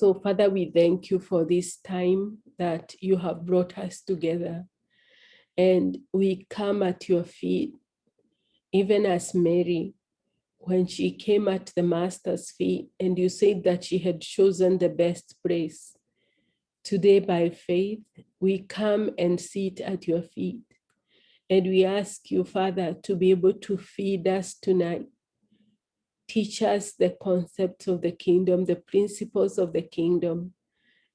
So, Father, we thank you for this time that you have brought us together. And we come at your feet, even as Mary, when she came at the Master's feet, and you said that she had chosen the best place. Today, by faith, we come and sit at your feet. And we ask you, Father, to be able to feed us tonight. Teach us the concepts of the kingdom, the principles of the kingdom,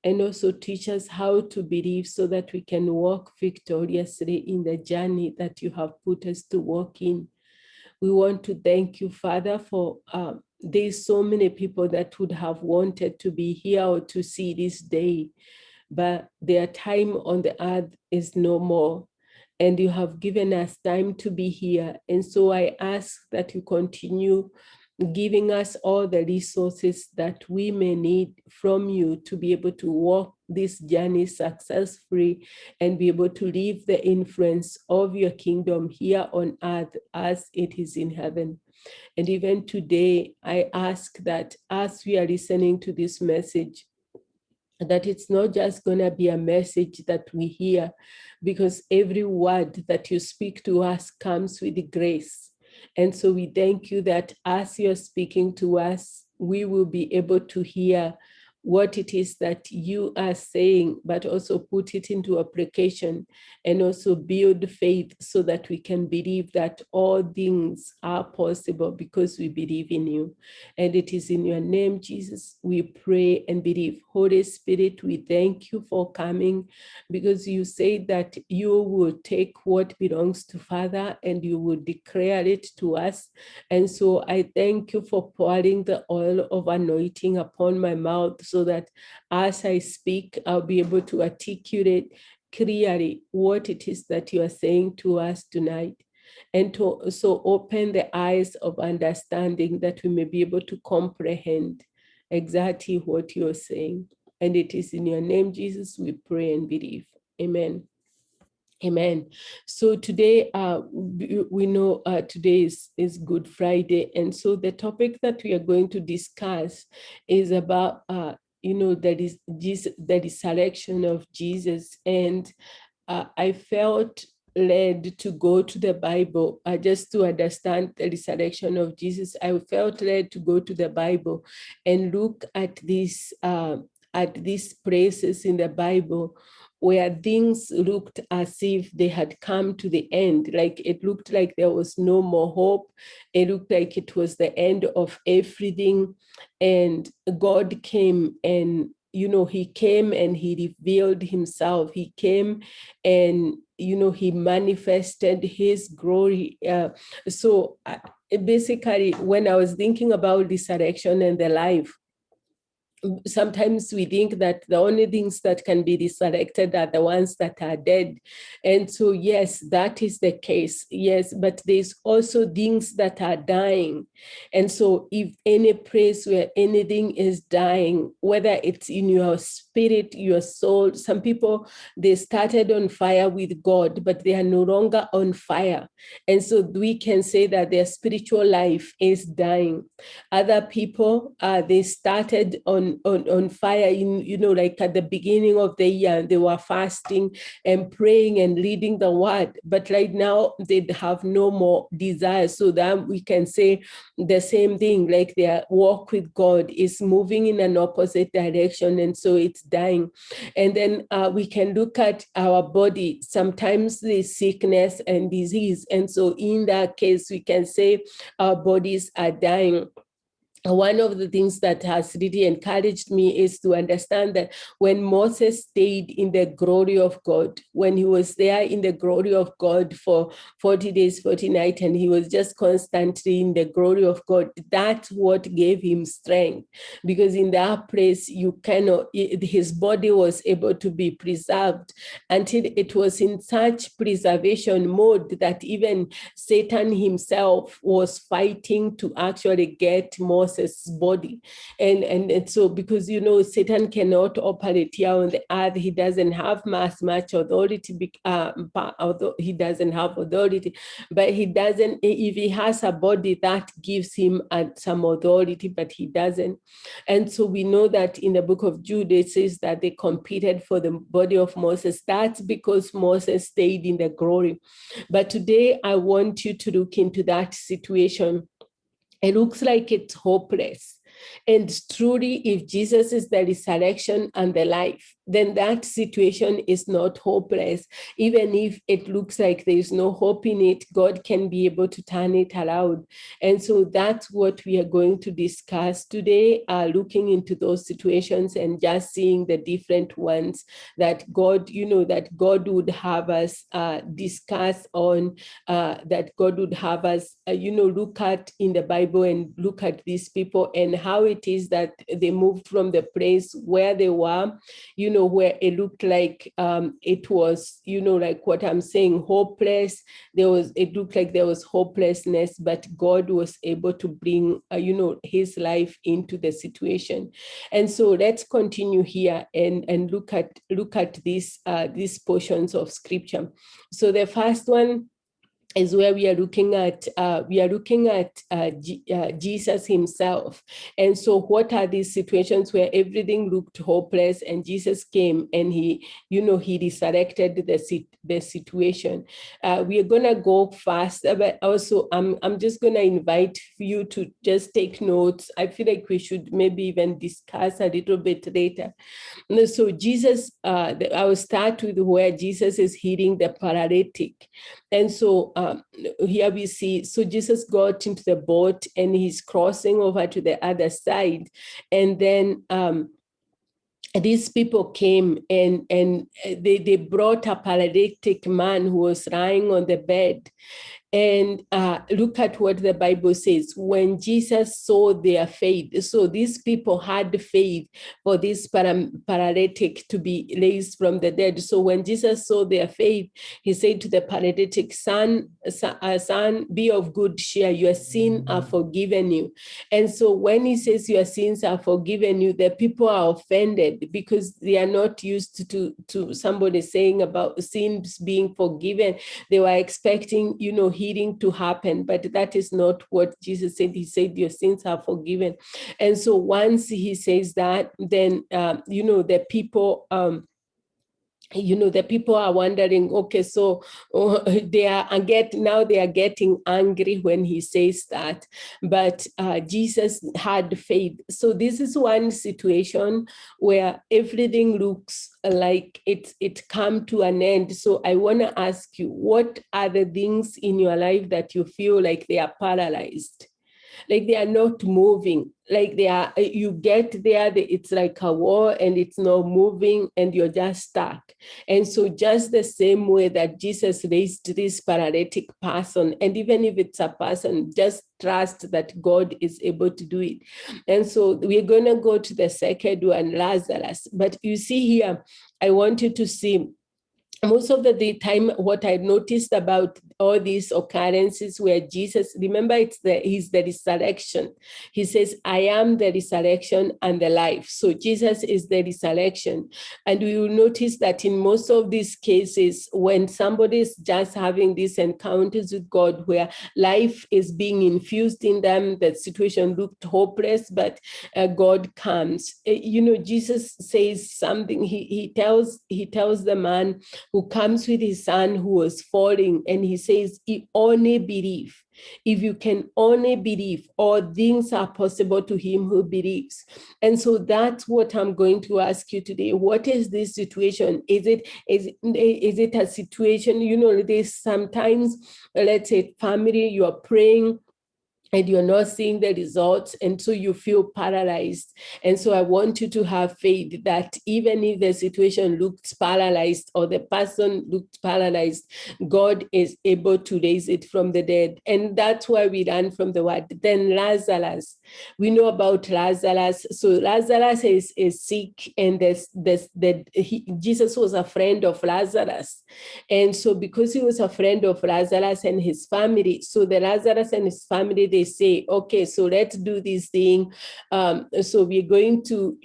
and also teach us how to believe so that we can walk victoriously in the journey that you have put us to walk in. We want to thank you, Father, for there's so many people that would have wanted to be here or to see this day, but their time on the earth is no more. And you have given us time to be here. And so I ask that you continue giving us all the resources that we may need from you to be able to walk this journey successfully and be able to live the influence of your kingdom here on earth as it is in heaven. And even today, I ask that as we are listening to this message, that it's not just going to be a message that we hear, because every word that you speak to us comes with grace. And so we thank you that as you're speaking to us, we will be able to hear what it is that you are saying, but also put it into application and also build faith so that we can believe that all things are possible because we believe in you. And it is in your name, Jesus, we pray and believe. Holy Spirit, we thank you for coming, because you say that you will take what belongs to Father and you will declare it to us. And so I thank you for pouring the oil of anointing upon my mouth so that as I speak, I'll be able to articulate clearly what it is that you are saying to us tonight. And to so open the eyes of understanding that we may be able to comprehend exactly what you're saying. And it is in your name, Jesus, we pray and believe. Amen. Amen. So today, we know today is Good Friday. And so the topic that we are going to discuss is about, the resurrection of Jesus. And I felt led to go to the Bible just to understand the resurrection of Jesus. I felt led to go to the Bible and look at these places in the Bible where things looked as if they had come to the end. Like it looked like there was no more hope. It looked like it was the end of everything. And God came and he came and he revealed himself. He came and, he manifested his glory. So basically, when I was thinking about resurrection and the life, sometimes we think that the only things that can be resurrected are the ones that are dead. And so, yes, that is the case. Yes, but there's also things that are dying. And so if any place where anything is dying, whether it's in your spirit, your soul, some people, they started on fire with God, but they are no longer on fire. And so we can say that their spiritual life is dying. Other people, they started on fire in, like at the beginning of the year, they were fasting and praying and reading the word, but right now they have no more desire. So that we can say the same thing, like their walk with God is moving in an opposite direction, and so it's dying. And then we can look at our body. Sometimes there's sickness and disease, and so in that case we can say our bodies are dying. One of the things that has really encouraged me is to understand that when Moses stayed in the glory of God, when he was there in the glory of God for 40 days, 40 nights, and he was just constantly in the glory of God, that's what gave him strength. Because in that place, his body was able to be preserved until it was in such preservation mode that even Satan himself was fighting to actually get Moses Moses' body. And so, because, Satan cannot operate here on the earth, he doesn't have as much authority, although he doesn't have authority, but if he has a body that gives him some authority, but he doesn't. And so we know that in the book of Jude, it says that they competed for the body of Moses. That's because Moses stayed in the glory. But today I want you to look into that situation. It looks like it's hopeless. And truly, if Jesus is the resurrection and the life, then that situation is not hopeless. Even if it looks like there is no hope in it, God can be able to turn it around. And so that's what we are going to discuss today, looking into those situations and just seeing the different ones that God, that God would have us discuss on, that God would have us, look at in the Bible and look at these people and how it is that they moved from the place where they were, where it looked like it was, like what I'm saying, hopeless. It looked like there was hopelessness, but God was able to bring, his life into the situation. And so let's continue here and look at these portions of scripture. So the first one is where we are looking at Jesus himself. And so what are these situations where everything looked hopeless and Jesus came and he resurrected the situation? We are gonna go fast, but also I'm just gonna invite you to just take notes. I feel like we should maybe even discuss a little bit later. So Jesus, I will start with where Jesus is healing the paralytic. And so here we see, so Jesus got into the boat and he's crossing over to the other side. And then these people came and they brought a paralytic man who was lying on the bed. And look at what the Bible says. When Jesus saw their faith, so these people had faith for this paralytic to be raised from the dead. So when Jesus saw their faith, he said to the paralytic, son, be of good cheer. Your sins are forgiven you. And so when he says your sins are forgiven you, the people are offended because they are not used to somebody saying about sins being forgiven. They were expecting, healing to happen, but that is not what Jesus said. He said your sins are forgiven. And so once he says that, then the people the people are wondering, okay, so they are getting angry when he says that, but Jesus had faith. So this is one situation where everything looks like it come to an end. So I want to ask you, what are the things in your life that you feel like they are paralyzed? Like they are not moving, like you get there, it's like a wall and it's not moving and you're just stuck. And so just the same way that Jesus raised this paralytic person, and even if it's a person, just trust that God is able to do it. And so we're going to go to the second one, Lazarus. But you see here, I want you to see most of the time, what I noticed about all these occurrences where Jesus, remember, he's the resurrection. He says, I am the resurrection and the life. So Jesus is the resurrection. And we will notice that in most of these cases, when somebody is just having these encounters with God, where life is being infused in them, the situation looked hopeless, but God comes. Jesus says something. He tells the man who comes with his son who was falling, and he says, he only believe. If you can only believe, all things are possible to him who believes. And so that's what I'm going to ask you today. What is this situation? Is it a situation, there's sometimes, let's say, family, you are praying and you're not seeing the results, and so you feel paralyzed. And so I want you to have faith that even if the situation looks paralyzed or the person looked paralyzed, God is able to raise it from the dead. And that's why we learn from the word. Then Lazarus, we know about Lazarus. So Lazarus is sick, and Jesus was a friend of Lazarus. And so because he was a friend of Lazarus and his family, so the Lazarus and his family, they say, okay, so let's do this thing. So we are going to,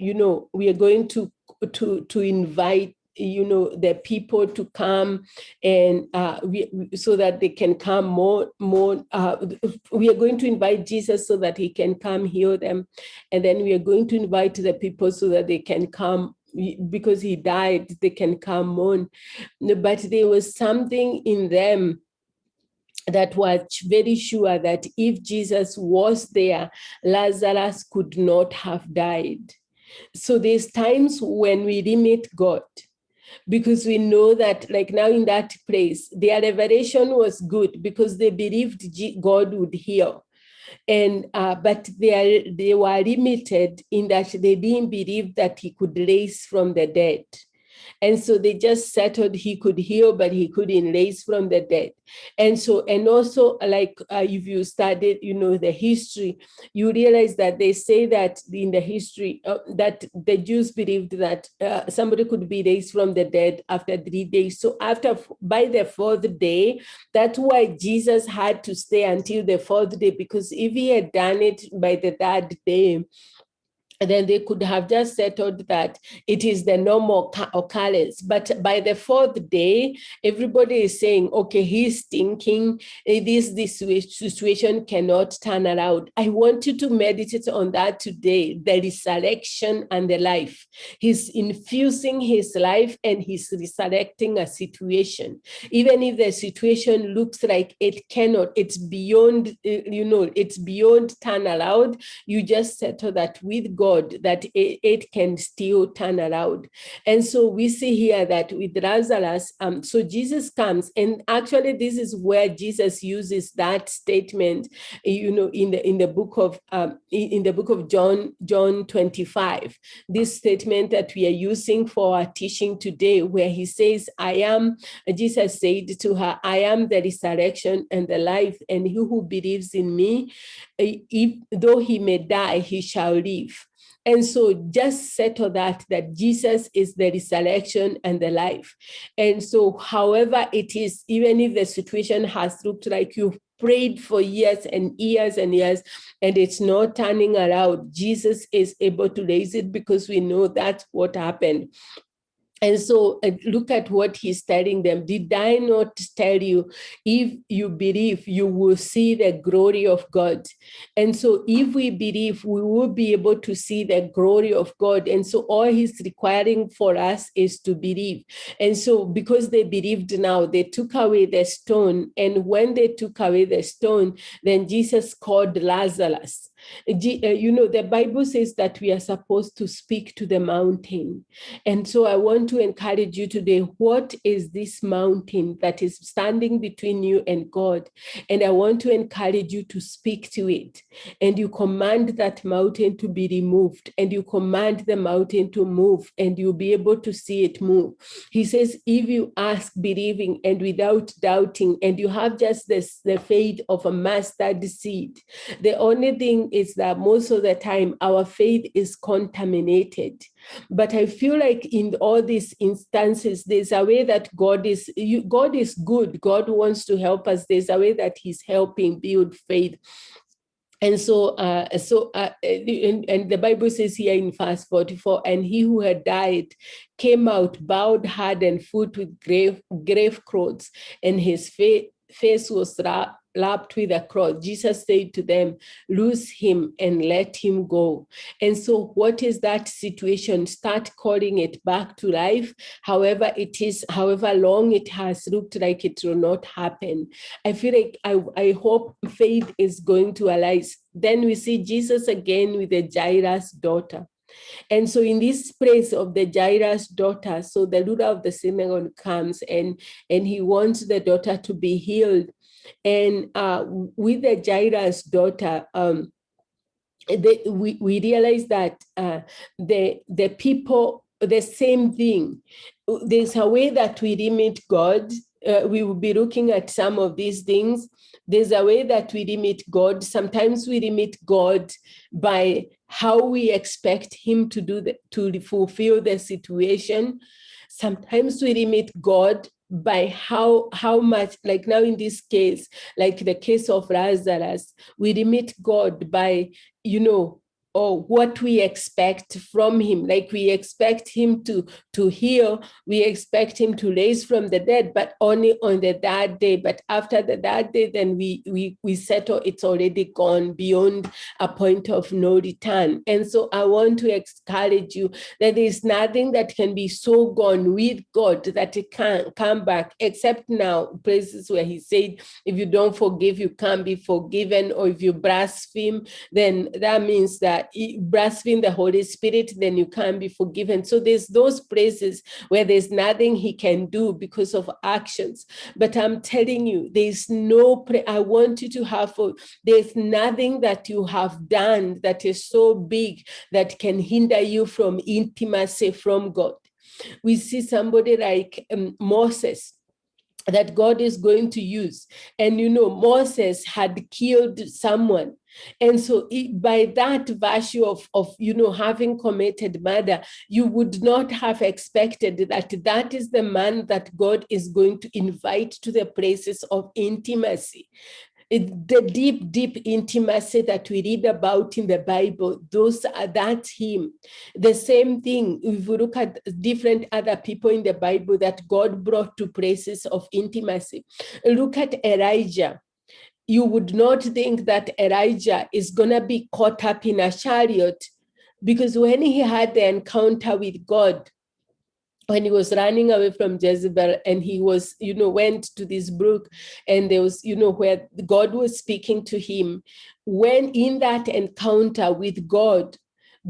to invite the people to come, and so that they can come more. We are going to invite Jesus so that he can come heal them, and then we are going to invite the people so that they can come, because he died, they can come on. But there was something in them that was very sure that if Jesus was there, Lazarus could not have died. So there's times when we limit God, because we know that, like now in that place, their revelation was good because they believed God would heal. And but they were limited in that they didn't believe that he could raise from the dead. And so they just settled he could heal, but he couldn't raise from the dead. And so, and also, like if you studied, the history, you realize that they say that in the history that the Jews believed that somebody could be raised from the dead after 3 days. So by the 4th day, that's why Jesus had to stay until the 4th day, because if he had done it by the 3rd day, then they could have just settled that it is the normal occurrence. But by the 4th day, everybody is saying, okay, he's thinking this situation cannot turn around. I want you to meditate on that today, the resurrection and the life. He's infusing his life and he's resurrecting a situation. Even if the situation looks like it cannot, it's beyond, it's beyond turnaround, you just settle that with God, that it can still turn around. And so we see here that with Lazarus, so Jesus comes, and actually this is where Jesus uses that statement, in the book of John 25, this statement that we are using for our teaching today, where he says, Jesus said to her, I am the resurrection and the life, and he who believes in me, though he may die, he shall live. And so just settle that Jesus is the resurrection and the life. And so however it is, even if the situation has looked like you've prayed for years and years and years, and it's not turning around, Jesus is able to raise it, because we know that's what happened. And so look at what he's telling them. Did I not tell you, if you believe, you will see the glory of God? And so if we believe, we will be able to see the glory of God. And so all he's requiring for us is to believe. And so because they believed now, they took away the stone. And when they took away the stone, then Jesus called Lazarus. The Bible says that we are supposed to speak to the mountain. And so I want to encourage you today, what is this mountain that is standing between you and God? And I want to encourage you to speak to it. And you command that mountain to be removed, and you command the mountain to move, and you'll be able to see it move. He says, if you ask believing and without doubting, and you have just the faith of a mustard seed, the only thing is that most of the time our faith is contaminated. But I feel like in all these instances, there's a way that God is good. God wants to help us. There's a way that he's helping build faith. And so, and the Bible says here in verse 44, and he who had died came out, bowed, head and foot with grave clothes, and his face was lapped with a cloth. Jesus said to them, loose him and let him go. And so what is that situation? Start calling it back to life. However long it has looked like it will not happen. I feel like I hope faith is going to arise. Then we see Jesus again with the Jairus' daughter. And so in this place of the Jairus' daughter, so the ruler of the synagogue comes and he wants the daughter to be healed. And with the Jairus' daughter, we realize that the people, the same thing. There's a way that we limit God. We will be looking at some of these things. There's a way that we limit God. Sometimes we limit God by how we expect him to fulfill the situation. Sometimes we limit God by how much, like now in this case, like the case of Lazarus, we limit God by, or what we expect from him. Like we expect him to heal, we expect him to raise from the dead, but only on the third day. But after the third day, then we settle it's already gone beyond a point of no return. And so I want to encourage you that there's nothing that can be so gone with God that it can't come back, except now places where he said, if you don't forgive, you can't be forgiven, or if you blaspheme, then that means that blaspheme the Holy Spirit, then you can't be forgiven. So there's those places where there's nothing he can do because of actions. But I'm telling you, there's no, I want you to have, there's nothing that you have done that is so big that can hinder you from intimacy from God. We see somebody like Moses, that God is going to use. And Moses had killed someone. And so by that virtue of having committed murder, you would not have expected that is the man that God is going to invite to the places of intimacy. The deep intimacy that we read about in the Bible, that's him. The same thing, if we look at different other people in the Bible that God brought to places of intimacy. Look at Elijah. You would not think that Elijah is going to be caught up in a chariot, because when he had the encounter with God, when he was running away from Jezebel, and he was, went to this brook, and there was, where God was speaking to him. When in that encounter with God,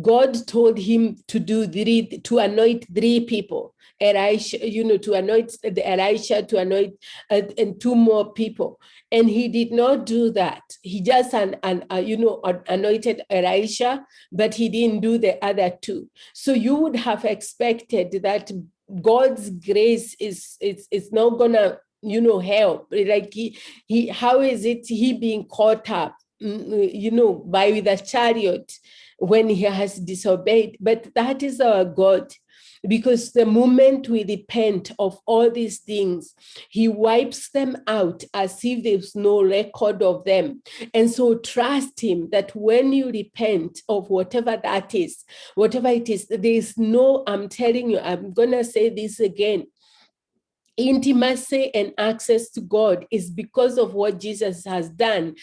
God told him to anoint 3 people. Elisha, to anoint Elisha, to anoint and 2 more people. And he did not do that. He just anointed Elisha, but he didn't do the other 2. So you would have expected that God's grace is not gonna help. Like he how is it he being caught up by the chariot when he has disobeyed? But that is our God. Because the moment we repent of all these things, he wipes them out as if there's no record of them. And so trust him that when you repent of whatever it is, there's no, I'm telling you, I'm going to say this again. Intimacy and access to God is because of what Jesus has done.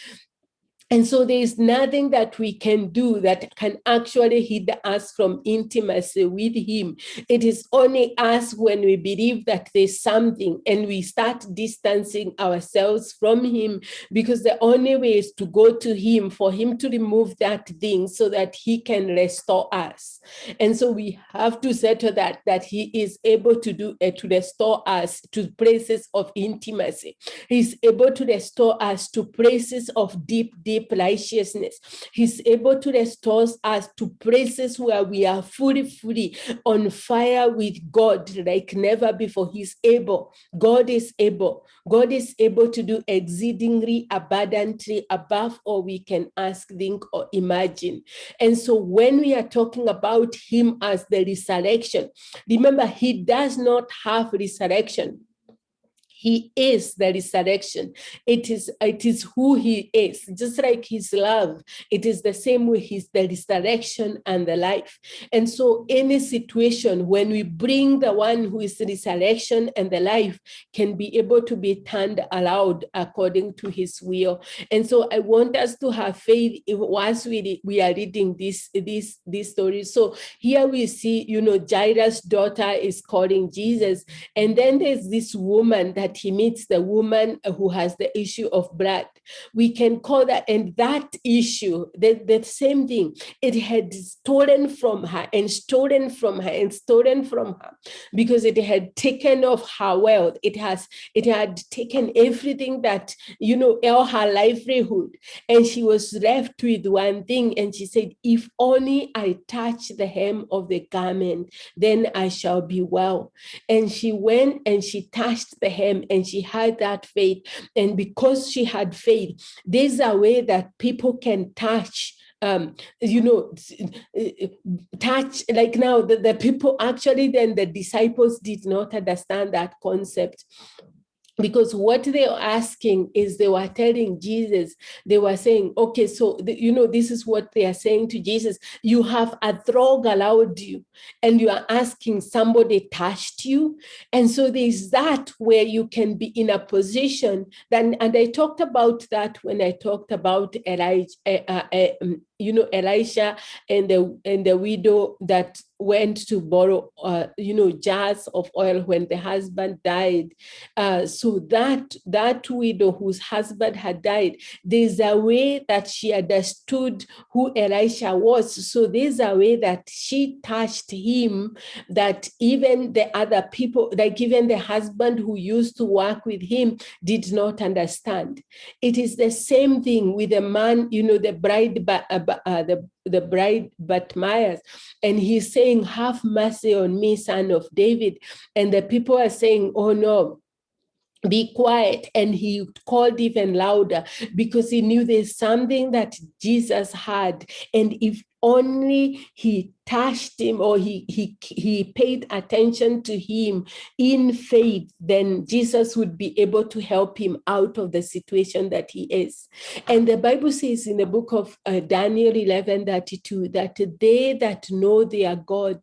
And so there is nothing that we can do that can actually hinder us from intimacy with him. It is only us when we believe that there's something and we start distancing ourselves from him, because the only way is to go to him, for him to remove that thing so that he can restore us. And so we have to settle that he is able to do to restore us to places of intimacy. He's able to restore us to places of deep righteousness. He's able to restore us to places where we are fully on fire with God like never before. He's able. God is able. God is able to do exceedingly abundantly above all we can ask, think, or imagine. And so when we are talking about him as the resurrection, remember, he does not have resurrection. He is the resurrection. It is who he is. Just like his love, it is the same way he's the resurrection and the life. And so any situation, when we bring the one who is the resurrection and the life, can be able to be turned around according to his will. And so I want us to have faith once we are reading this story. So here we see, Jairus' daughter is calling Jesus. And then there's this woman that he meets, the woman who has the issue of blood. We can call that, and that issue, the same thing, it had stolen from her and stolen from her and stolen from her, because it had taken off her wealth. It had taken everything that, all her livelihood. And she was left with one thing. And she said, if only I touch the hem of the garment, then I shall be well. And she went and she touched the hem, and she had that faith. And because she had faith, there's a way that people can touch touch, like now the people actually, then the disciples did not understand that concept. Because what they were asking is, they were telling Jesus, they were saying, okay, so, this is what they are saying to Jesus. You have a throg allowed you, and you are asking, somebody touched you. And so there's that where you can be in a position, and I talked about that when I talked about Elisha and the widow that went to borrow, jars of oil when the husband died. So that widow whose husband had died, there's a way that she understood who Elisha was. So there's a way that she touched him that even the other people, like even the husband who used to work with him, did not understand. It is the same thing with the man, the bride, the bride Bartimaeus, and he's saying, have mercy on me, son of David. And the people are saying, oh no, be quiet. And he called even louder, because he knew there's something that Jesus had. And if only he touched him, or he paid attention to him in faith, then Jesus would be able to help him out of the situation that he is. And the Bible says in the book of Daniel 11:32, that they that know their God,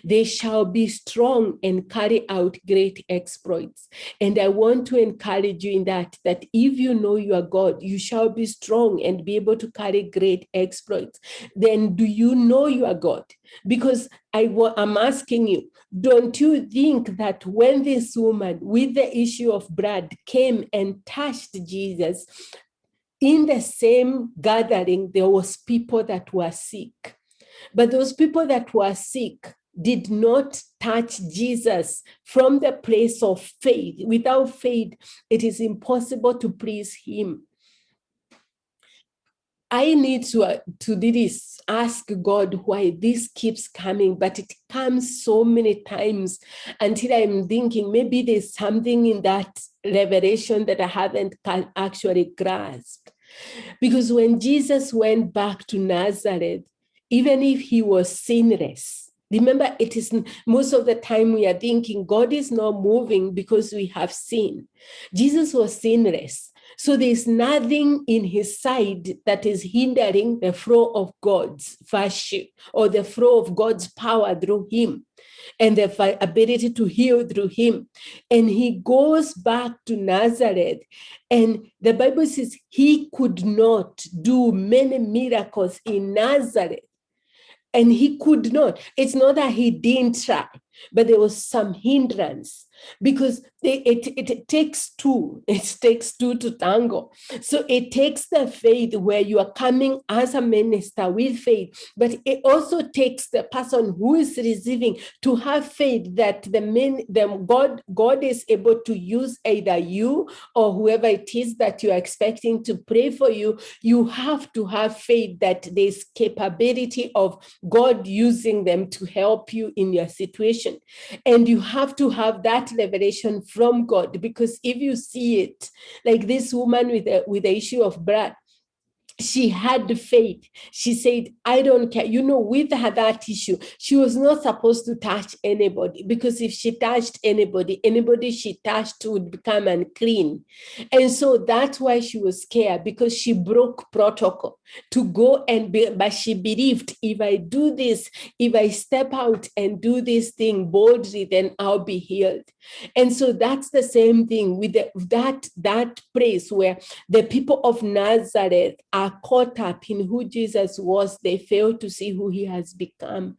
they shall be strong and carry out great exploits. And I want to encourage you in that if you know your God, you shall be strong and be able to carry great exploits. Then do you know your God? Because I'm asking you, don't you think that when this woman with the issue of blood came and touched Jesus, in the same gathering, there was people that were sick. But those people that were sick did not touch Jesus from the place of faith. Without faith, it is impossible to please him. I need to do this, ask God why this keeps coming, but it comes so many times until I'm thinking maybe there's something in that revelation that I haven't actually grasped. Because when Jesus went back to Nazareth, even if he was sinless, remember, it is most of the time we are thinking God is not moving because we have sinned. Jesus was sinless. So there's nothing in his side that is hindering the flow of God's virtue or the flow of God's power through him and the ability to heal through him. And he goes back to Nazareth, and the Bible says he could not do many miracles in Nazareth. And he could not. It's not that he didn't try, but there was some hindrance, because it takes two. It takes two to tango. So it takes the faith where you are coming as a minister with faith, but it also takes the person who is receiving to have faith that God is able to use either you or whoever it is that you are expecting to pray for you. You have to have faith that there's capability of God using them to help you in your situation. And you have to have that revelation from God, because if you see it, like this woman with the issue of blood, she had faith. She said, I don't care. With her, that issue, she was not supposed to touch anybody, because if she touched anybody she touched would become unclean. And so that's why she was scared, because she broke protocol to go but she believed, if I do this, if I step out and do this thing boldly, then I'll be healed. And so that's the same thing with that place where the people of Nazareth are caught up in who Jesus was. They fail to see who he has become.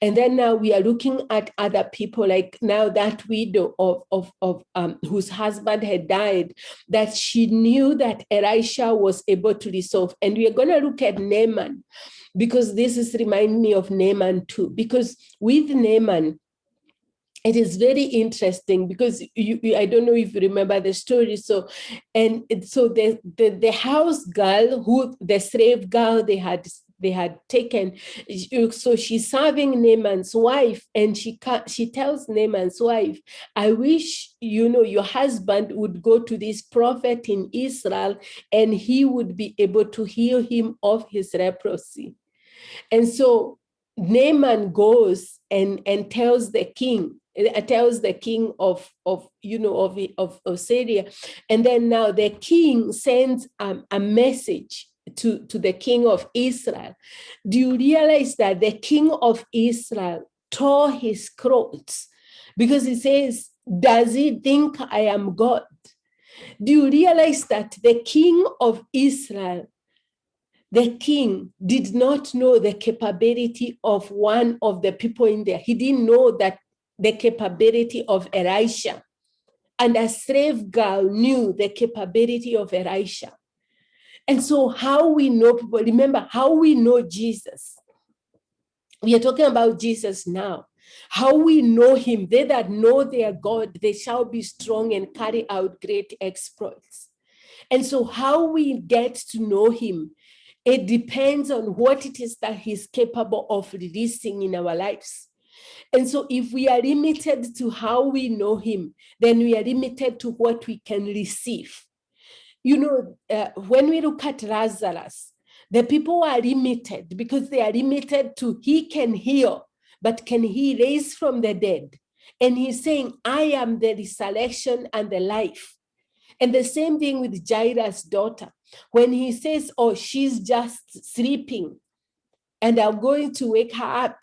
And then now we are looking at other people, like now that widow of whose husband had died, that she knew that Elisha was able to resolve. And we are going to look at Naaman, because this is remind me of Naaman too, because with Naaman, it is very interesting, because I don't know if you remember the story. So the house girl, the slave girl, they had they had taken. So she's serving Naaman's wife, and she tells Naaman's wife, I wish, your husband would go to this prophet in Israel, and he would be able to heal him of his leprosy. And so Naaman goes and tells the king, of Syria. And then now the king sends a message to the king of Israel. Do you realize that the king of Israel tore his clothes because he says, does he think I am God? Do you realize that the king of Israel, the king did not know the capability of one of the people in there? He didn't know that the capability of Elisha. And a slave girl knew the capability of Elisha. And so how we know people, remember how we know Jesus. We are talking about Jesus now. How we know him. They that know their God, they shall be strong and carry out great exploits. And so how we get to know him, it depends on what it is that he's capable of releasing in our lives. And so if we are limited to how we know him, then we are limited to what we can receive. When we look at Lazarus, the people are limited because they are limited to he can heal, but can he raise from the dead? And he's saying, I am the resurrection and the life. And the same thing with Jairus' daughter. When he says, oh, she's just sleeping and I'm going to wake her up.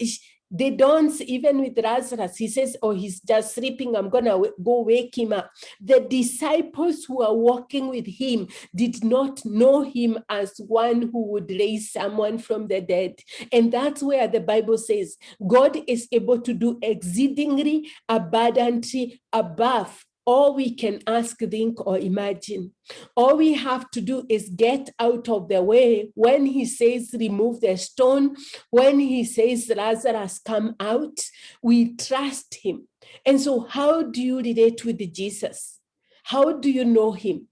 They don't, even with Lazarus, he says, oh, he's just sleeping, I'm going to go wake him up. The disciples who are walking with him did not know him as one who would raise someone from the dead. And that's where the Bible says God is able to do exceedingly abundantly above all we can ask, think, or imagine. All we have to do is get out of the way. When he says, remove the stone, when he says, Lazarus, come out, we trust him. And so how do you relate with Jesus? How do you know him?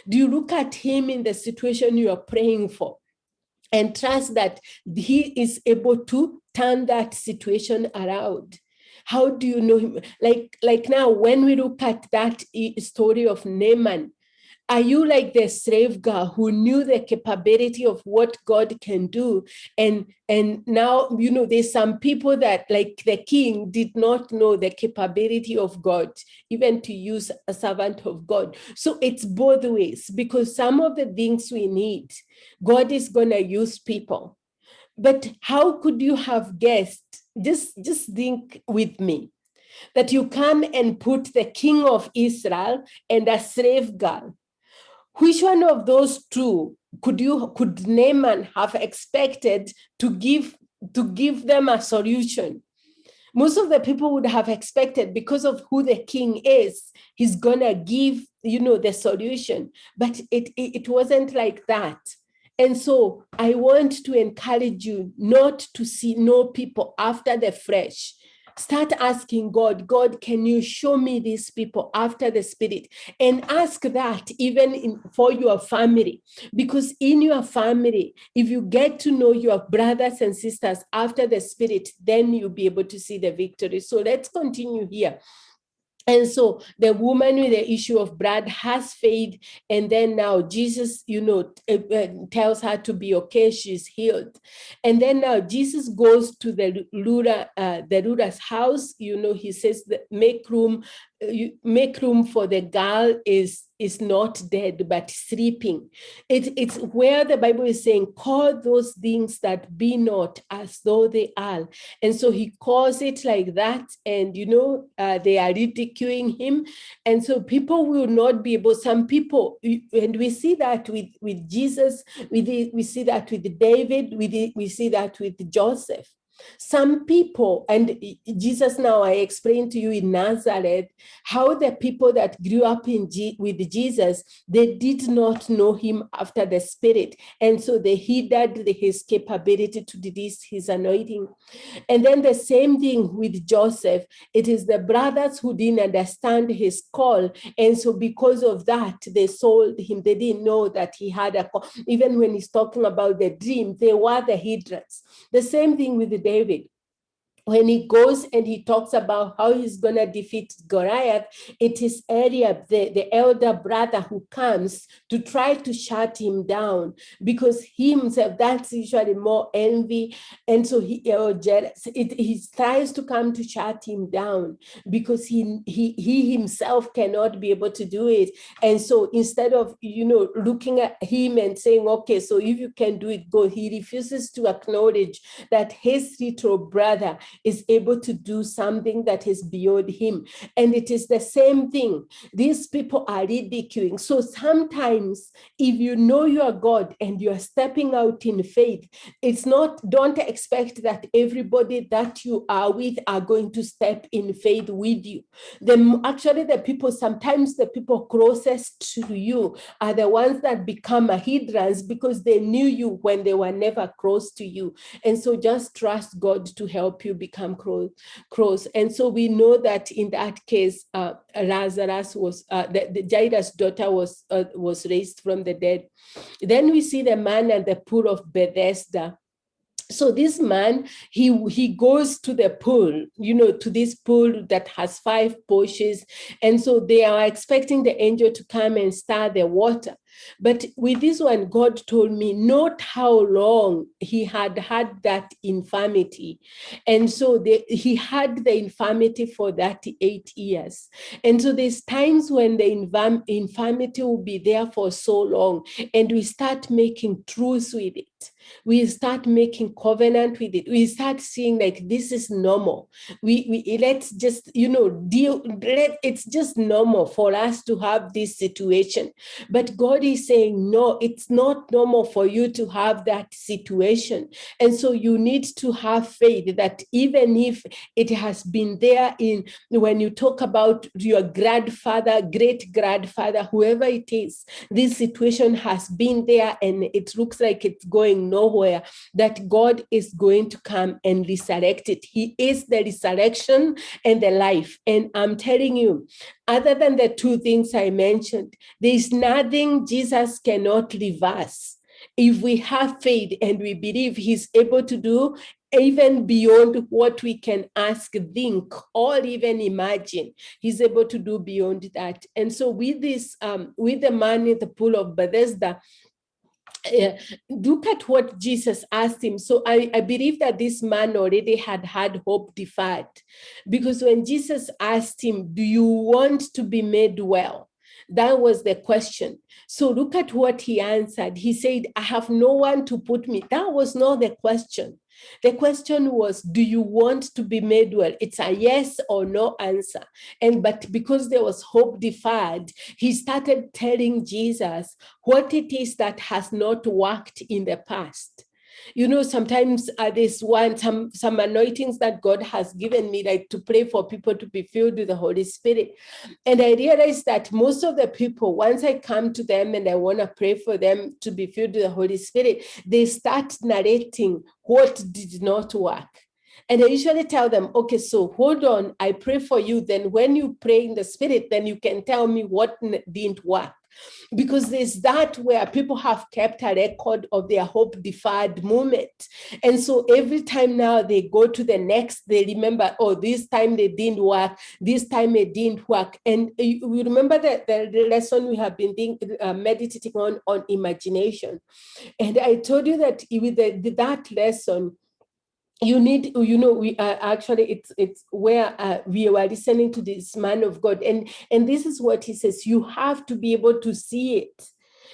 Do you look at him in the situation you are praying for and trust that he is able to turn that situation around? How do you know him? Like now, when we look at that story of Naaman, are you like the slave girl who knew the capability of what God can do? And now, there's some people that, like the king, did not know the capability of God, even to use a servant of God. So it's both ways, because some of the things we need, God is going to use people. But how could you have guessed? Just think with me that you come and put the king of Israel and a slave girl. Which one of those two could Naaman have expected to give them a solution? Most of the people would have expected, because of who the king is, he's gonna give the solution. But it wasn't like that. And so I want to encourage you not to know people after the flesh. Start asking God, can you show me these people after the Spirit? And ask that even for your family. Because in your family, if you get to know your brothers and sisters after the Spirit, then you'll be able to see the victory. So let's continue here. And so the woman with the issue of blood has faith, and then now Jesus, tells her to be okay. She's healed, and then now Jesus goes to the ruler's house. He says that make room for the girl is not dead but sleeping. It's where the Bible is saying, call those things that be not as though they are. And so he calls it like that, and they are ridiculing him. And so people will not be able, some people, and we see that with Jesus, we see that with David, we see that with Joseph. Some people, and Jesus, now I explained to you in Nazareth, how the people that grew up with Jesus, they did not know him after the Spirit. And so they hindered his capability to release his anointing. And then the same thing with Joseph. It is the brothers who didn't understand his call. And so because of that, they sold him. They didn't know that he had a call. Even when he's talking about the dream, they were the hindrance. The same thing with David. When he goes and he talks about how he's going to defeat Goliath, it is Eliab, the elder brother, who comes to try to shut him down, because he himself, that's usually more envy. And so he jealous. He tries to come to shut him down because he himself cannot be able to do it. And so instead of, looking at him and saying, okay, so if you can do it, go, he refuses to acknowledge that his little brother is able to do something that is beyond him. And it is the same thing. These people are ridiculing. So sometimes if you know you are God and you are stepping out in faith, don't expect that everybody that you are with are going to step in faith with you. Sometimes the people closest to you are the ones that become a hindrance because they knew you when they were never close to you. And so just trust God to help you become close. And so we know that in that case, Lazarus was, the Jairus' daughter was raised from the dead. Then we see the man at the pool of Bethesda. So this man, he goes to the pool, to this pool that has 5 porches. And so they are expecting the angel to come and stir the water. But with this one, God told me not how long he had that infirmity. And so he had the infirmity for 38 years. And so there's times when the infirmity will be there for so long, and we start making truce with it. We start making covenant with it. We start seeing like this is normal. We let's just it's just normal for us to have this situation. But God is saying, no, it's not normal for you to have that situation. And so you need to have faith that even if it has been there when you talk about your grandfather, great grandfather, whoever it is, this situation has been there and it looks like it's going nowhere, that God is going to come and resurrect it. He is the resurrection and the life. And I'm telling you, other than the 2 things I mentioned, there is nothing Jesus cannot reverse. If we have faith and we believe he's able to do even beyond what we can ask, think, or even imagine, he's able to do beyond that. And so with this, with the man at the pool of Bethesda, look at what Jesus asked him. So I believe that this man already had hope deferred, because when Jesus asked him, do you want to be made well? That was the question. So look at what he answered. He said, I have no one to put me. That was not the question. The question was, do you want to be made well? It's a yes or no answer. But because there was hope deferred, he started telling Jesus what it is that has not worked in the past. Sometimes there's some anointings that God has given me, like to pray for people to be filled with the Holy Spirit. And I realized that most of the people, once I come to them and I want to pray for them to be filled with the Holy Spirit, they start narrating what did not work. And I usually tell them, okay, so hold on, I pray for you. Then when you pray in the Spirit, then you can tell me what didn't work. Because there's that where people have kept a record of their hope deferred moment. And so every time now they go to the next, they remember, oh, this time they didn't work, this time it didn't work. And we remember the lesson we have been meditating on imagination. And I told you that with that lesson, you need, we actually, it's where we were listening to this man of God, and this is what he says: you have to be able to see it.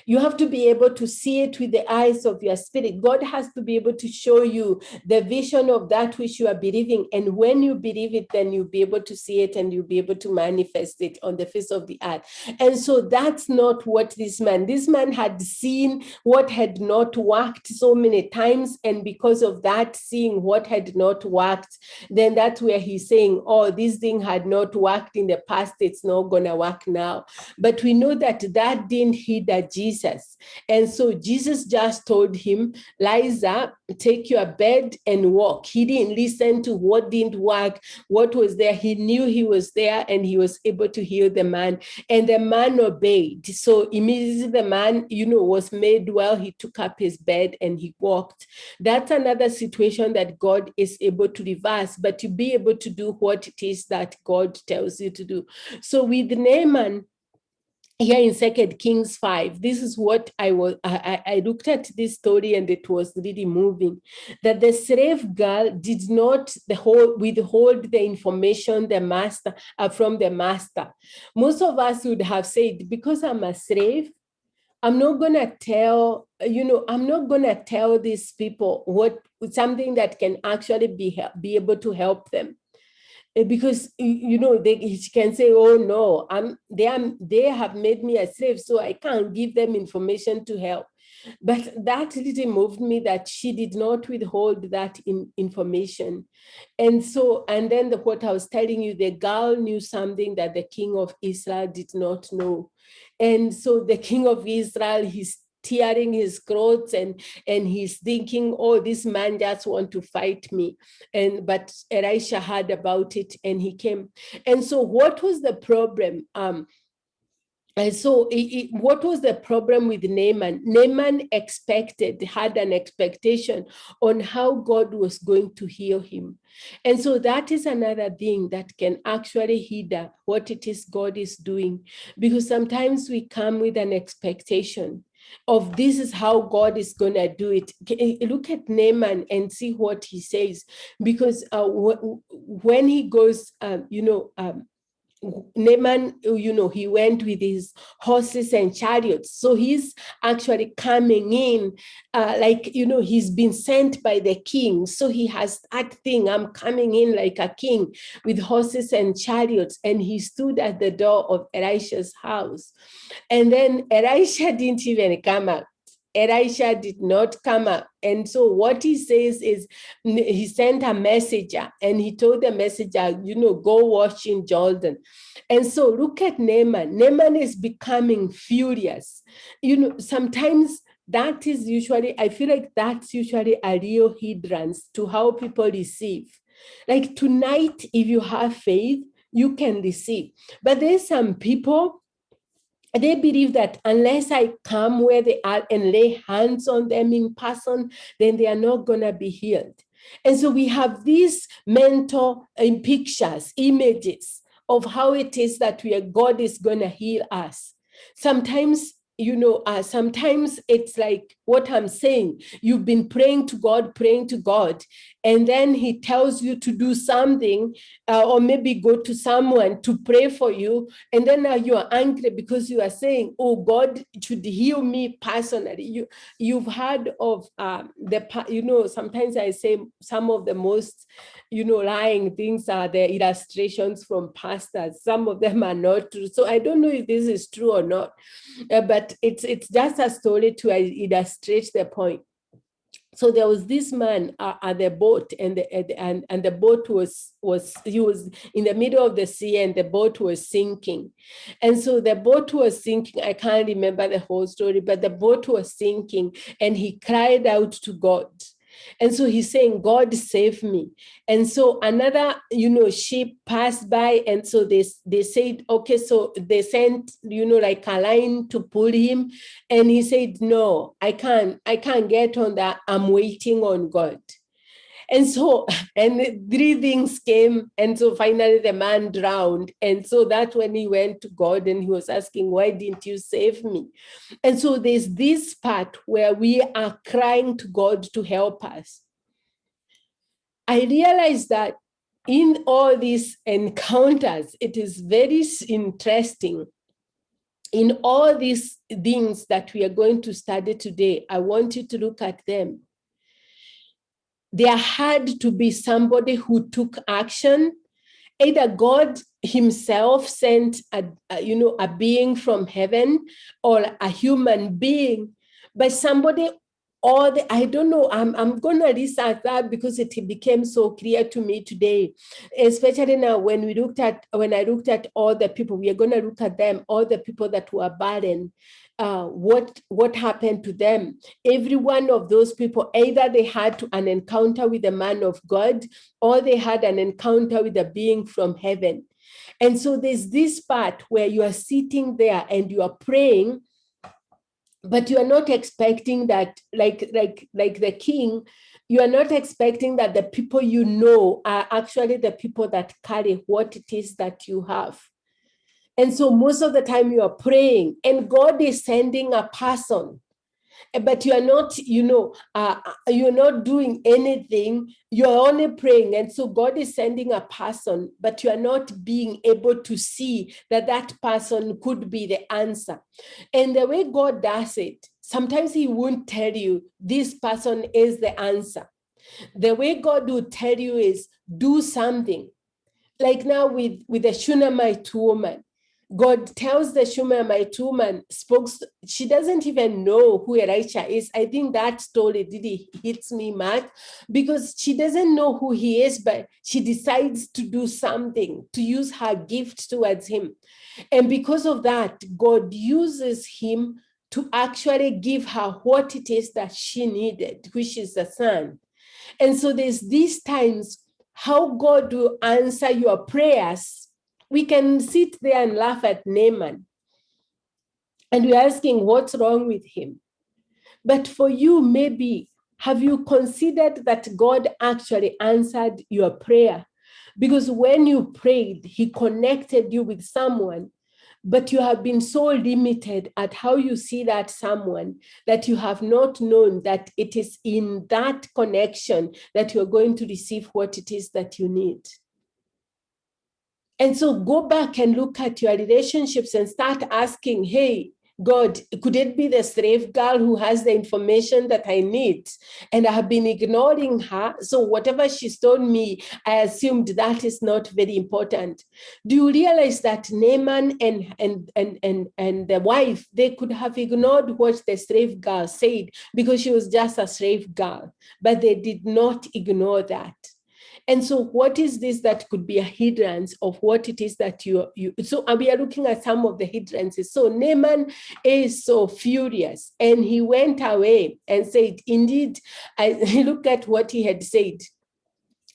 You have to be able to see it with the eyes of your spirit. God has to be able to show you the vision of that which you are believing. And when you believe it, then you'll be able to see it and you'll be able to manifest it on the face of the earth. And so that's not what this man had seen what had not worked so many times. And because of that, seeing what had not worked, then that's where he's saying, oh, this thing had not worked in the past, it's not gonna work now. But we know that that didn't hinder Jesus. And so Jesus just told him, rise up, take your bed and walk. He didn't listen to what didn't work, what was there. He knew he was there and he was able to heal the man. And the man obeyed. So immediately the man, was made well. He took up his bed and he walked. That's another situation that God is able to reverse, but to be able to do what it is that God tells you to do. So with Naaman, here in 2 Kings 5, this is what I looked at this story and it was really moving, that the slave girl did not withhold the information from the master. Most of us would have said, because I'm a slave, I'm not gonna tell, I'm not gonna tell these people something that can actually be able to help them. Because they can say, oh no, they have made me a slave, so I can't give them information to help. But that really moved me that she did not withhold that information. And then what I was telling you, the girl knew something that the king of Israel did not know. And so the king of Israel, he's tearing his clothes and he's thinking, oh, this man just want to fight me. But Elisha heard about it and he came. And so what was the problem? What was the problem with Naaman? Naaman had an expectation on how God was going to heal him. And so that is another thing that can actually hinder what it is God is doing. Because sometimes we come with an expectation of this is how God is going to do it. Look at Naaman and see what he says. Because when he goes, Naaman, he went with his horses and chariots. So he's actually coming in he's been sent by the king. So he has that thing, I'm coming in like a king with horses and chariots. And he stood at the door of Elisha's house. And then Elisha didn't even come out. Elisha did not come up. And so what he says is he sent a messenger and he told the messenger, go wash in Jordan. And so look at Naaman. Naaman is becoming furious. Sometimes I feel like that's usually a real hindrance to how people receive. Like tonight, if you have faith, you can receive. But there's some people, they believe that unless I come where they are and lay hands on them in person, then they are not going to be healed. And so we have these mental pictures, images of how it is that God is going to heal us. Sometimes sometimes it's like what I'm saying. You've been praying to God, and then he tells you to do something, or maybe go to someone to pray for you. And then now you are angry because you are saying, oh, God should heal me personally. You've heard of sometimes I say some of the most, lying things are the illustrations from pastors. Some of them are not true. So I don't know if this is true or not, but it's just a story to illustrate the point. So there was this man at the boat, and the boat was in the middle of the sea, and the boat was sinking. And so the boat was sinking. I can't remember the whole story, but the boat was sinking, and he cried out to God. And so he's saying, God, save me. And so another, ship passed by. And so they said, okay, so they sent, like a line to pull him. And he said, no, I can't get on that. I'm waiting on God. And so, and three things came. And so finally the man drowned. And so that's when he went to God and he was asking, why didn't you save me? And so there's this part where we are crying to God to help us. I realized that in all these encounters, it is very interesting in all these things that we are going to study today, I want you to look at them. There had to be somebody who took action. Either God himself sent a being from heaven, or a human being, but somebody, I don't know, I'm going to research that because it became so clear to me today, especially now when I looked at all the people. We are going to look at them, all the people that were barren. What happened to them? Every one of those people, either they had an encounter with the man of God, or they had an encounter with a being from heaven. And so there's this part where you are sitting there and you are praying, but you are not expecting that, like the king, you are not expecting that the people you know are actually the people that carry what it is that you have. And so most of the time you are praying and God is sending a person, but you are not, you're not doing anything. You're only praying. And so God is sending a person, but you are not being able to see that person could be the answer. And the way God does it, sometimes he won't tell you this person is the answer. The way God will tell you is do something. Like now with the Shunammite woman, God tells the Shunammite woman, she doesn't even know who Elisha is. I think that story really hits me mad, because she doesn't know who he is, but she decides to do something, to use her gift towards him. And because of that, God uses him to actually give her what it is that she needed, which is the son. And so there's these times how God will answer your prayers. We can sit there and laugh at Naaman, and we're asking what's wrong with him. But for you, maybe, have you considered that God actually answered your prayer? Because when you prayed, he connected you with someone, but you have been so limited at how you see that someone that you have not known that it is in that connection that you're going to receive what it is that you need. And so go back and look at your relationships and start asking, hey, God, could it be the slave girl who has the information that I need? And I have been ignoring her. So whatever she's told me, I assumed that is not very important. Do you realize that Naaman and the wife, they could have ignored what the slave girl said because she was just a slave girl, but they did not ignore that. And so what is this that could be a hindrance of what it is that so we are looking at some of the hindrances. So Naaman is so furious, and he went away and said, indeed, look at what he had said.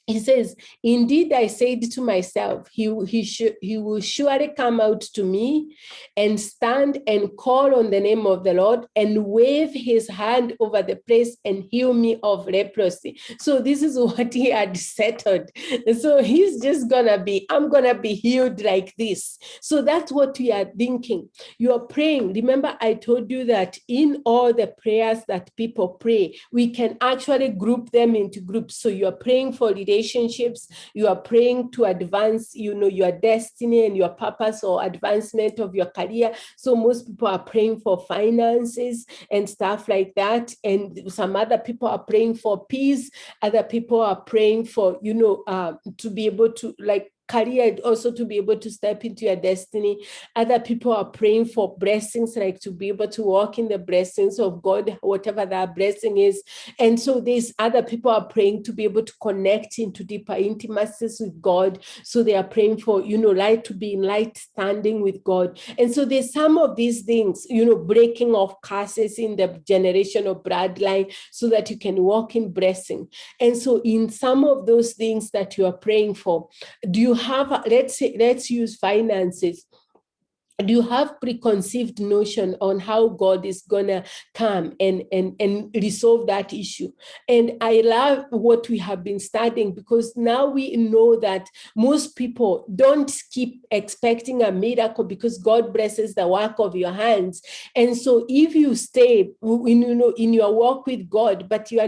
He says, indeed, I said to myself, he will surely come out to me and stand and call on the name of the Lord and wave his hand over the place and heal me of leprosy. So this is what he had settled. So he's just I'm going to be healed like this. So that's what we are thinking. You are praying. Remember, I told you that in all the prayers that people pray, we can actually group them into groups. So you are praying for relationships, you are praying to advance, your destiny and your purpose, or advancement of your career. So most people are praying for finances and stuff like that. And some other people are praying for peace. Other people are praying for, to be able to, like, career, also to be able to step into your destiny. Other people are praying for blessings, like to be able to walk in the blessings of God, whatever that blessing is. And so these other people are praying to be able to connect into deeper intimacies with God. So they are praying for, light, to be in light standing with God. And so there's some of these things, breaking of curses in the generational bloodline so that you can walk in blessing. And so in some of those things that you are praying for, do you have, let's use finances. Do you have preconceived notion on how God is gonna come and resolve that issue? And I love what we have been studying, because now we know that most people don't keep expecting a miracle, because God blesses the work of your hands. And so if you stay in your walk with God, but you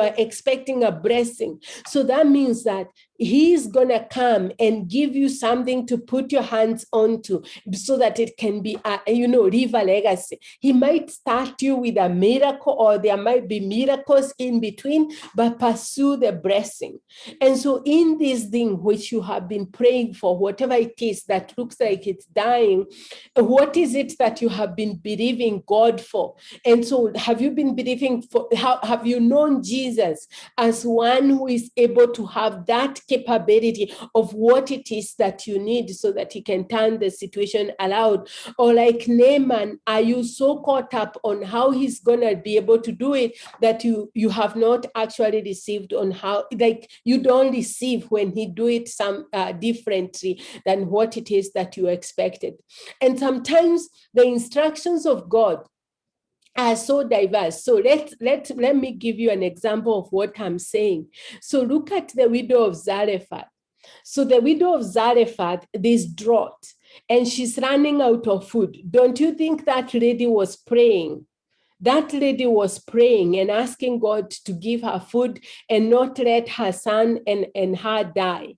are expecting a blessing, so that means that he's going to come and give you something to put your hands onto so that it can be, leave a legacy. He might start you with a miracle, or there might be miracles in between, but pursue the blessing. And so in this thing which you have been praying for, whatever it is that looks like it's dying, what is it that you have been believing God for? And so have you been believing for, have you known Jesus as one who is able to have that capability of what it is that you need so that he can turn the situation around? Or like Naaman, are you so caught up on how he's going to be able to do it that you have not actually received on how, like you don't receive when he do it some differently than what it is that you expected? And sometimes the instructions of God are so diverse. So let me give you an example of what I'm saying. So look at the widow of Zarephath. So the widow of Zarephath, this drought, and she's running out of food. Don't you think that lady was praying? That lady was praying and asking God to give her food and not let her son and her die.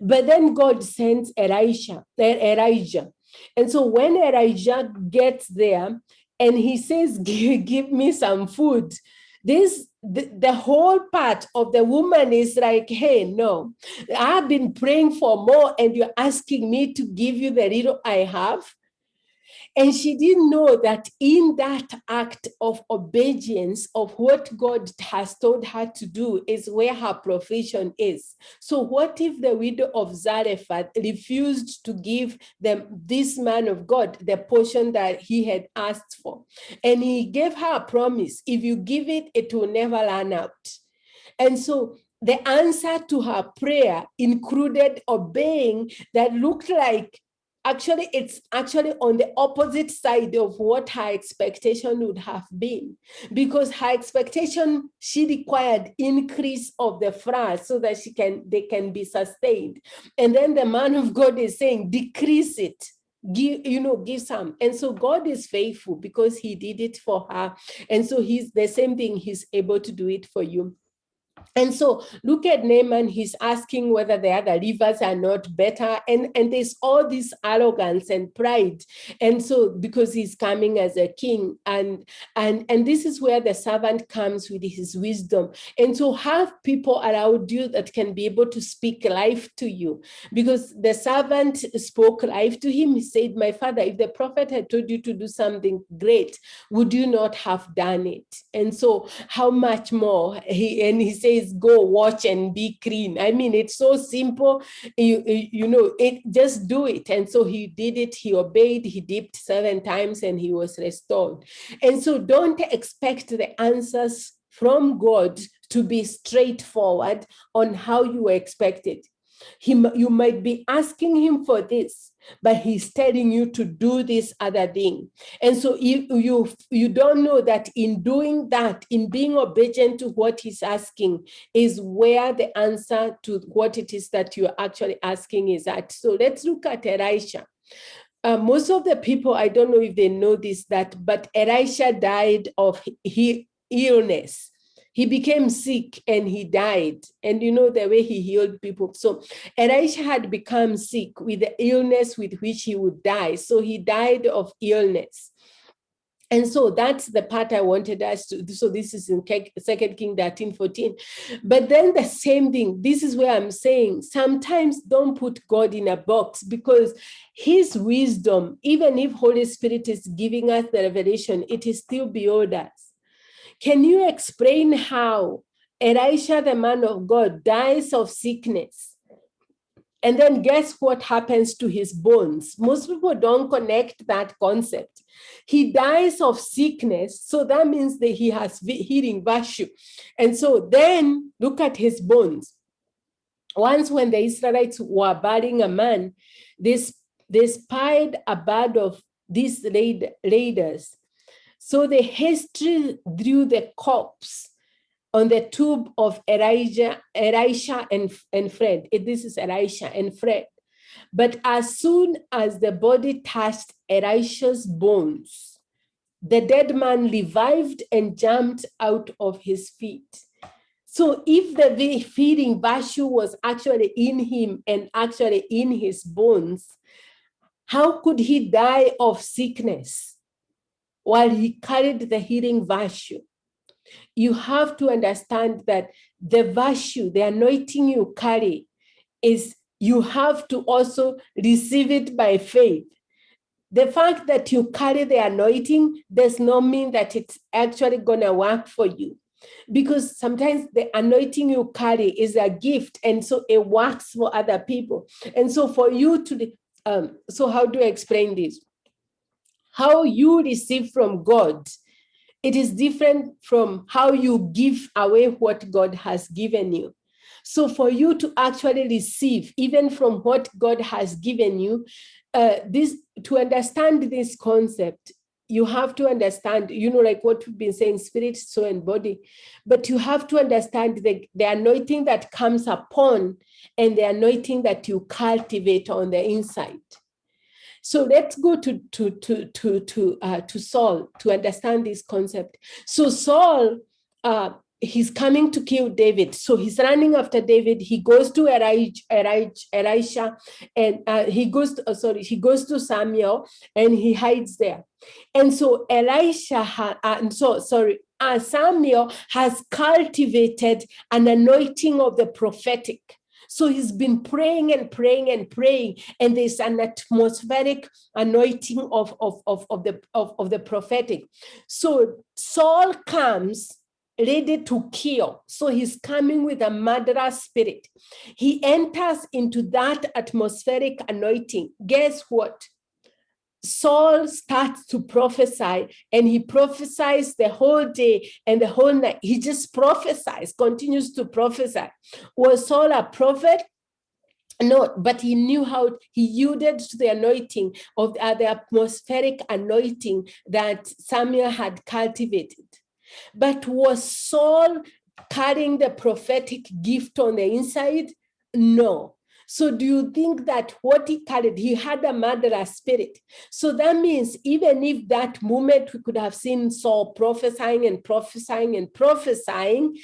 But then God sends Elijah. And so when Elijah gets there and he says, give me some food, the whole part of the woman is like, hey, no, I've been praying for more and you're asking me to give you the little I have. And she didn't know that in that act of obedience of what God has told her to do is where her provision is. So what if the widow of Zarephath refused to give this man of God the portion that he had asked for? And he gave her a promise, if you give it, it will never run out. And so the answer to her prayer included obeying that looked like, actually, it's actually on the opposite side of what her expectation would have been, because her expectation, she required increase of the flour so that they can be sustained. And then the man of God is saying, decrease it. Give some. And so God is faithful because he did it for her. And so he's the same thing, he's able to do it for you. And so look at Naaman, he's asking whether the other rivers are not better. And there's all this arrogance and pride. And so because he's coming as a king, and this is where the servant comes with his wisdom. And so have people around you that can be able to speak life to you. Because the servant spoke life to him. He said, my father, if the prophet had told you to do something great, would you not have done it? And so how much more? He says, go watch and be clean. I mean, it's so simple. Just do it. And so he did it. He obeyed. He dipped 7 times and he was restored. And so don't expect the answers from God to be straightforward on how you expect it. You might be asking him for this, but he's telling you to do this other thing. And so you don't know that in doing that, in being obedient to what he's asking, is where the answer to what it is that you're actually asking is at. So let's look at Elisha. Most of the people, I don't know if they know this, but Elisha died of illness. He became sick and he died. And you know the way he healed people. So Elisha had become sick with the illness with which he would die. So he died of illness. And so that's the part I wanted us to do. So this is in 2 Kings 13:14. But then the same thing, this is where I'm saying, sometimes don't put God in a box, because his wisdom, even if Holy Spirit is giving us the revelation, it is still beyond us. Can you explain how Elisha, the man of God, dies of sickness? And then guess what happens to his bones? Most people don't connect that concept. He dies of sickness, so that means that he has healing virtue. And so then look at his bones. Once when the Israelites were burying a man, they spied a band of these raiders. So they hastily drew the corpse on the tomb of Elisha and Fred. This is Elisha and Fred. But as soon as the body touched Elisha's bones, the dead man revived and jumped out of his feet. So if the feeding virtue was actually in him and actually in his bones, how could he die of sickness while he carried the healing virtue? You have to understand that the virtue, the anointing you carry, is you have to also receive it by faith. The fact that you carry the anointing does not mean that it's actually going to work for you. Because sometimes the anointing you carry is a gift, and so it works for other people. And so for you to, so how do I explain this? How you receive from God, it is different from how you give away what God has given you. So for you to actually receive, even from what God has given you, to understand this concept, you have to understand, like what we've been saying, spirit, soul, and body. But you have to understand the anointing that comes upon and the anointing that you cultivate on the inside. So let's go to Saul to understand this concept. So Saul, he's coming to kill David. So he's running after David. He goes to Elisha, and he goes to Samuel, and he hides there. And so Samuel has cultivated an anointing of the prophetic. So he's been praying and praying and praying, and there's an atmospheric anointing of the prophetic. So Saul comes ready to kill. So he's coming with a murderous spirit. He enters into that atmospheric anointing. Guess what? Saul starts to prophesy, and he prophesies the whole day and the whole night. He just prophesies, continues to prophesy. Was Saul a prophet? No, but he knew how. He yielded to the anointing of the atmospheric anointing that Samuel had cultivated. But was Saul carrying the prophetic gift on the inside? No. So do you think that what he carried, he had a murderous spirit? So that means even if that moment we could have seen Saul prophesying and prophesying and prophesying,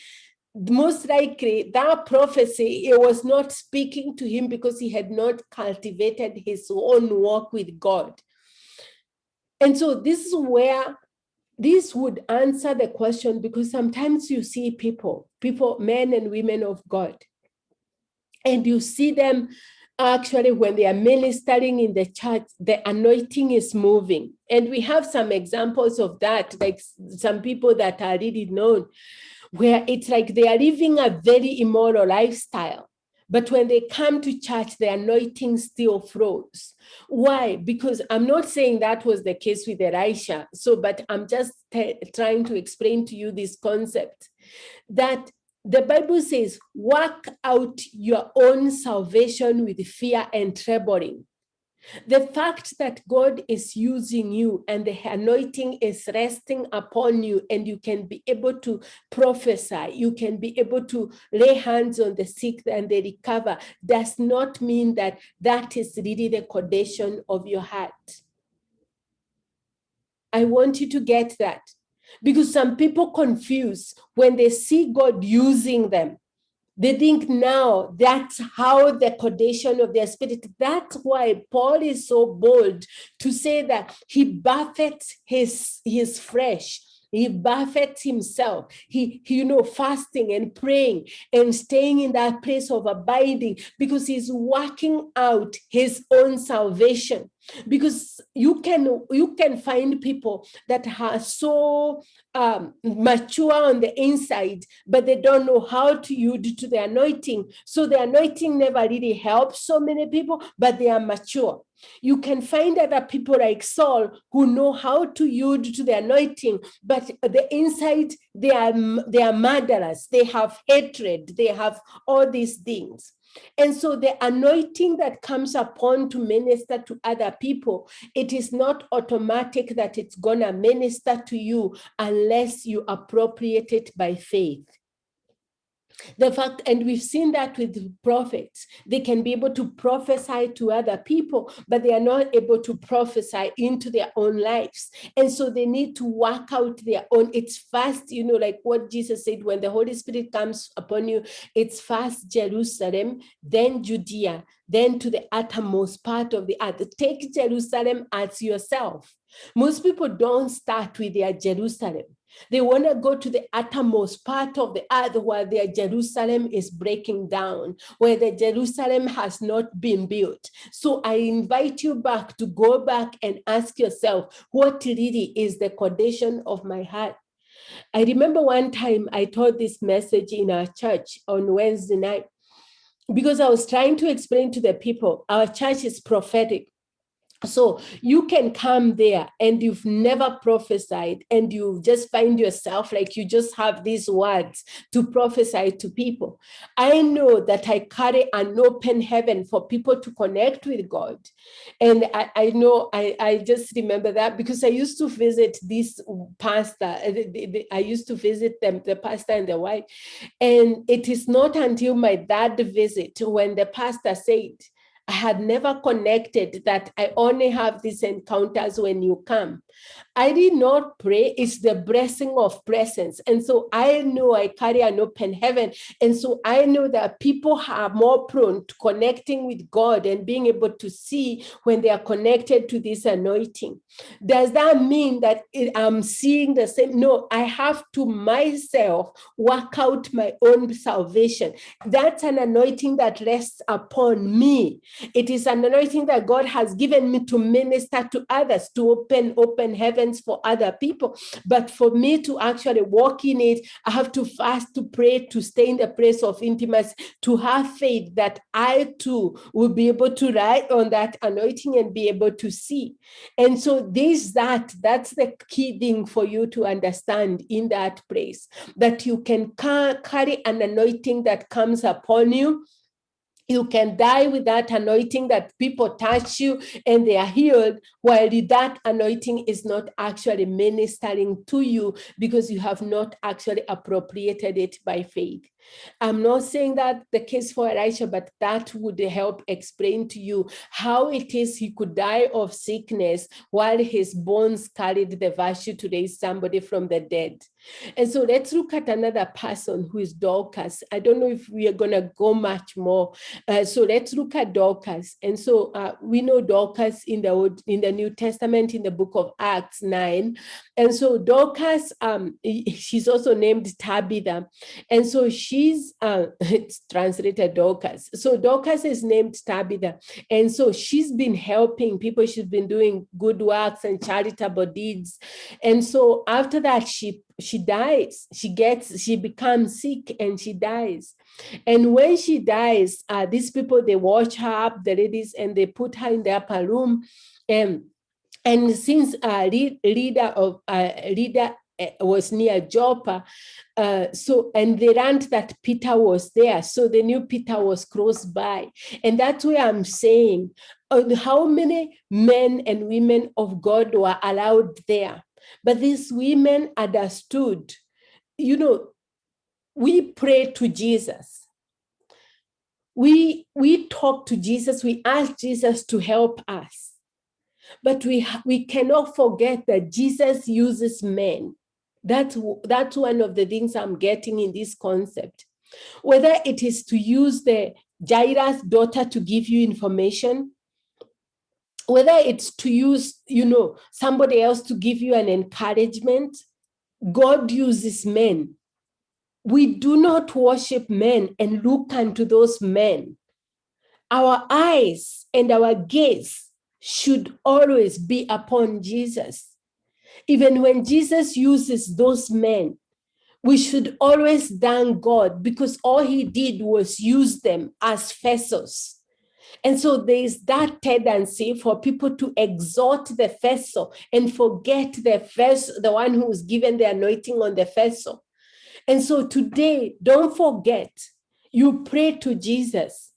most likely that prophecy, it was not speaking to him because he had not cultivated his own walk with God. And so this is where this would answer the question, because sometimes you see people, men and women of God, and you see them actually when they are ministering in the church, the anointing is moving. And we have some examples of that, like some people that are really known, where it's like they are living a very immoral lifestyle. But when they come to church, the anointing still flows. Why? Because I'm not saying that was the case with Elisha. But I'm just trying to explain to you this concept that the Bible says, work out your own salvation with fear and trembling. The fact that God is using you and the anointing is resting upon you, and you can be able to prophesy, you can be able to lay hands on the sick and they recover, does not mean that that is really the condition of your heart. I want you to get that, because some people confuse when they see God using them. They think now that's how the condition of their spirit. That's why Paul is so bold to say that he buffets his flesh. He buffets himself. He fasting and praying and staying in that place of abiding, because he's working out his own salvation. Because you can find people that are so mature on the inside, but they don't know how to yield to the anointing. So the anointing never really helps so many people, but they are mature. You can find other people like Saul who know how to yield to the anointing, but the inside, they are murderers. They have hatred. They have all these things. And so the anointing that comes upon to minister to other people, it is not automatic that it's going to minister to you unless you appropriate it by faith. The fact, and we've seen that with prophets, they can be able to prophesy to other people, but they are not able to prophesy into their own lives. And so they need to work out their own. It's first, like what Jesus said, when the Holy Spirit comes upon you, it's first Jerusalem, then Judea, then to the uttermost part of the earth. Take Jerusalem as yourself. Most people don't start with their Jerusalem. They want to go to the uttermost part of the earth where their Jerusalem is breaking down, where the Jerusalem has not been built. So I invite you back to go back and ask yourself, what really is the condition of my heart? I remember one time I taught this message in our church on Wednesday night because I was trying to explain to the people, our church is prophetic. So you can come there and you've never prophesied and you just find yourself like you just have these words to prophesy to people. I know that I carry an open heaven for people to connect with God. And I know, I just remember that because I used to visit this pastor. I used to visit them, the pastor and the wife. And it is not until my third visit when the pastor said, I had never connected that I only have these encounters when you come. I did not pray. It's the blessing of presence. And so I know I carry an open heaven. And so I know that people are more prone to connecting with God and being able to see when they are connected to this anointing. Does that mean that I'm seeing the same? No, I have to myself work out my own salvation. That's an anointing that rests upon me. It is an anointing that God has given me to minister to others, to open heavens for other people. But for me to actually walk in it, I have to fast, to pray, to stay in the place of intimacy, to have faith that I too will be able to ride on that anointing and be able to see. And so that's the key thing for you to understand in that place, that you can carry an anointing that comes upon you. You can die with that anointing that people touch you and they are healed, while that anointing is not actually ministering to you because you have not actually appropriated it by faith. I'm not saying that the case for Elisha, but that would help explain to you how it is he could die of sickness while his bones carried the virtue to raise somebody from the dead. And so let's look at another person who is Dorcas. I don't know if we are going to go much more. So let's look at Dorcas. And so we know Dorcas in the New Testament in the book of Acts 9. And so Dorcas, she's also named Tabitha. And so she's, it's translated Dorcas. So Dorcas is named Tabitha. And so she's been helping people. She's been doing good works and charitable deeds. And so after that, she dies. She becomes sick and she dies. And when she dies, these people, they watch her up, the ladies, and they put her in the upper room. And since leader was near Joppa, and they learned that Peter was there, so they knew Peter was close by. And that's where I'm saying, how many men and women of God were allowed there? But these women understood, we pray to Jesus. We talk to Jesus, we ask Jesus to help us. But we cannot forget that Jesus uses men. That's one of the things I'm getting in this concept. Whether it is to use the Jairus' daughter to give you information, whether it's to use, somebody else to give you an encouragement, God uses men. We do not worship men and look unto those men. Our eyes and our gaze should always be upon Jesus. Even when Jesus uses those men, we should always thank God because all he did was use them as vessels. And so there is that tendency for people to exalt the vessel and forget the one who was given the anointing on the vessel. And so today, don't forget, you pray to Jesus.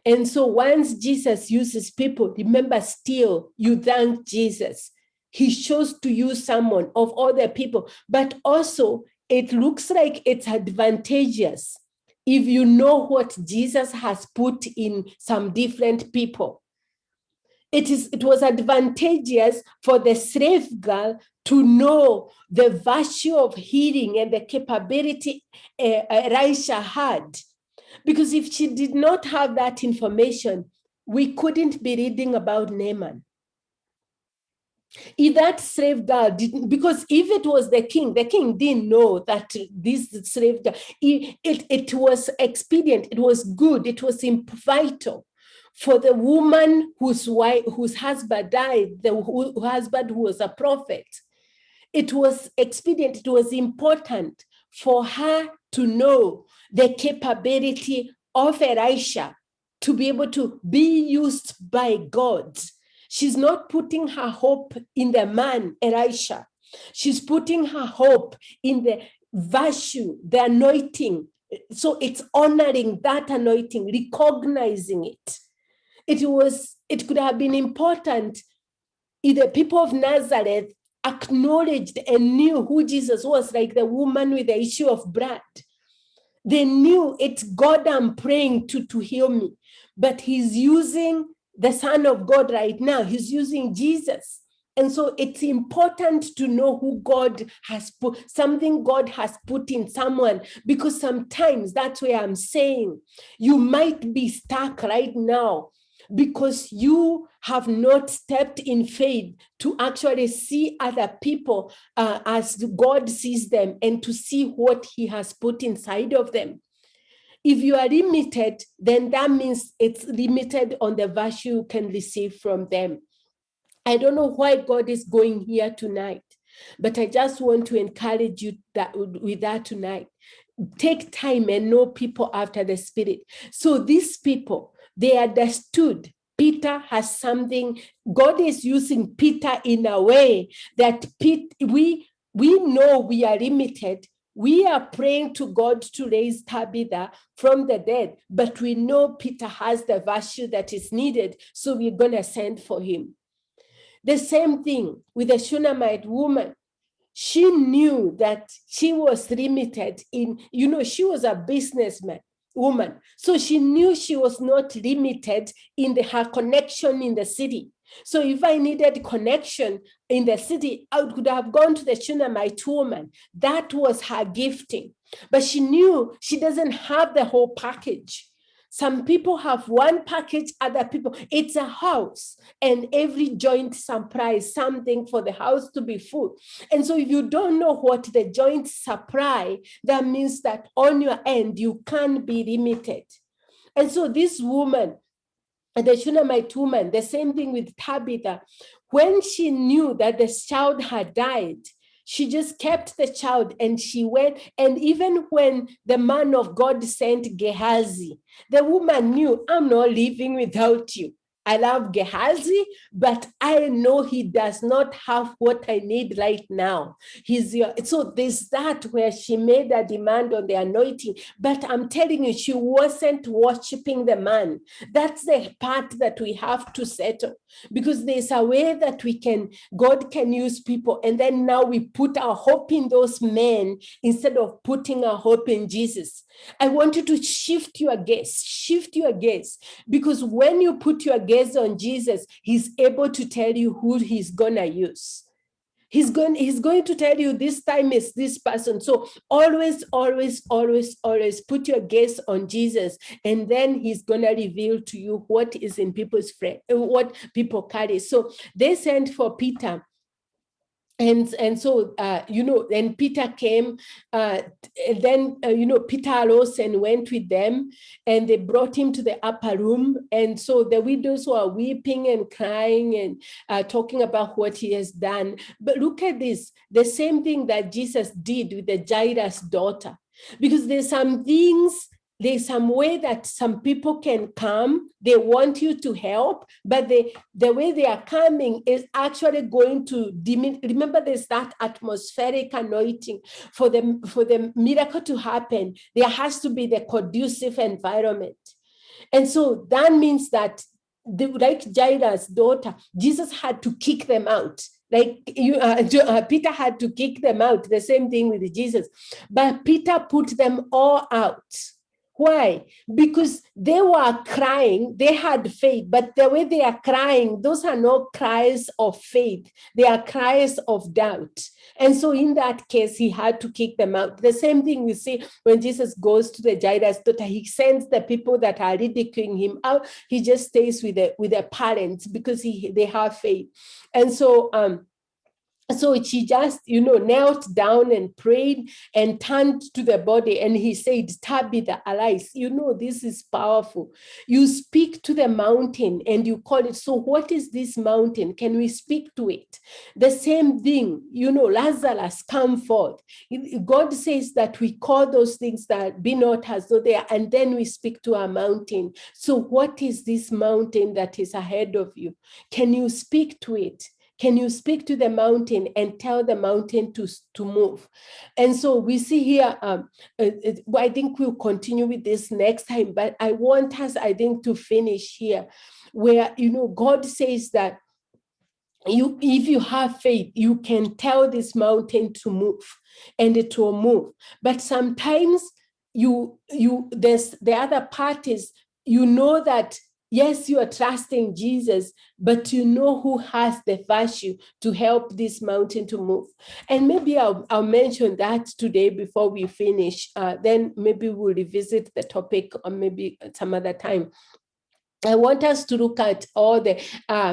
And so once Jesus uses people, remember still, you thank Jesus. He chose to use someone of all the people, but also it looks like it's advantageous if you know what Jesus has put in some different people. It was advantageous for the slave girl to know the virtue of healing and the capability Elisha had. Because if she did not have that information, we couldn't be reading about Naaman. If that slave girl didn't, because if it was the king didn't know that this slave girl, it was expedient, it was good, it was vital for the woman whose husband died, the husband who was a prophet. It was expedient, it was important for her to know the capability of Elisha to be able to be used by God. She's not putting her hope in the man, Elisha. She's putting her hope in the virtue, the anointing. So it's honoring that anointing, recognizing it. It could have been important if the people of Nazareth acknowledged and knew who Jesus was, like the woman with the issue of blood. They knew it's God I'm praying to heal me, but he's using the Son of God right now. He's using Jesus. And so it's important to know who God has put, something God has put in someone, because sometimes that's where I'm saying you might be stuck right now because you have not stepped in faith to actually see other people as God sees them and to see what he has put inside of them. If you are limited, then that means it's limited on the virtue you can receive from them. I don't know why God is going here tonight, but I just want to encourage you with that tonight. Take time and know people after the Spirit. So these people, they understood Peter has something. God is using Peter in a way that we know we are limited. We are praying to God to raise Tabitha from the dead, but we know Peter has the virtue that is needed, so we're going to send for him. The same thing with the Shunammite woman. She knew that she was limited in, she was a businessman woman. So she knew she was not limited in her connection in the city. So if I needed connection in the city, I could have gone to the Shunammite woman. That was her gifting. But she knew she doesn't have the whole package. Some people have one package, other people, it's a house, and every joint supplies something for the house to be full. And so if you don't know what the joint supply, that means that on your end, you can be limited. And so this woman, the Shunammite woman, the same thing with Tabitha, when she knew that the child had died, she just kept the child and she went. And even when the man of God sent Gehazi, the woman knew, I'm not living without you. I love Gehazi, but I know he does not have what I need right now. So there's that where she made a demand on the anointing, but I'm telling you, she wasn't worshiping the man. That's the part that we have to settle, because there's a way that God can use people, and then now we put our hope in those men instead of putting our hope in Jesus. I want you to shift your gaze, because when you put your gaze on Jesus, he's able to tell you who he's gonna use. He's going to tell you this time is this person. So always put your gaze on Jesus, and then he's gonna reveal to you what is in people's friend, what people carry. So they sent for Peter. And so, and Peter came, then Peter arose and went with them, and they brought him to the upper room. And so the widows were weeping and crying and talking about what he has done. But look at this, the same thing that Jesus did with the Jairus' daughter, because there's some way that some people can come, they want you to help, but the way they are coming is actually going to diminish. Remember, there's that atmospheric anointing. For the miracle to happen, there has to be the conducive environment. And so that means that, like Jairus' daughter, Jesus had to kick them out. Like Peter had to kick them out, the same thing with Jesus. But Peter put them all out. Why? Because they were crying, they had faith, but the way they are crying, those are not cries of faith, they are cries of doubt. And so in that case, he had to kick them out. The same thing we see when Jesus goes to the Jairus' daughter, he sends the people that are ridiculing him out. He just stays with the parents because they have faith. And so she just, knelt down and prayed and turned to the body, and he said, Tabitha, arise. This is powerful. You speak to the mountain and you call it. So what is this mountain? Can we speak to it? The same thing, Lazarus, come forth. God says that we call those things that be not as though they are, and then we speak to our mountain. So what is this mountain that is ahead of you? Can you speak to it? Can you speak to the mountain and tell the mountain to move? And so we see here, I think we'll continue with this next time, but I want us, I think, to finish here where, God says that if you have faith, you can tell this mountain to move and it will move. But sometimes there's the other part is, that yes, you are trusting Jesus, but who has the virtue to help this mountain to move. And maybe I'll mention that today before we finish. Then maybe we'll revisit the topic or maybe some other time. I want us to look at all the,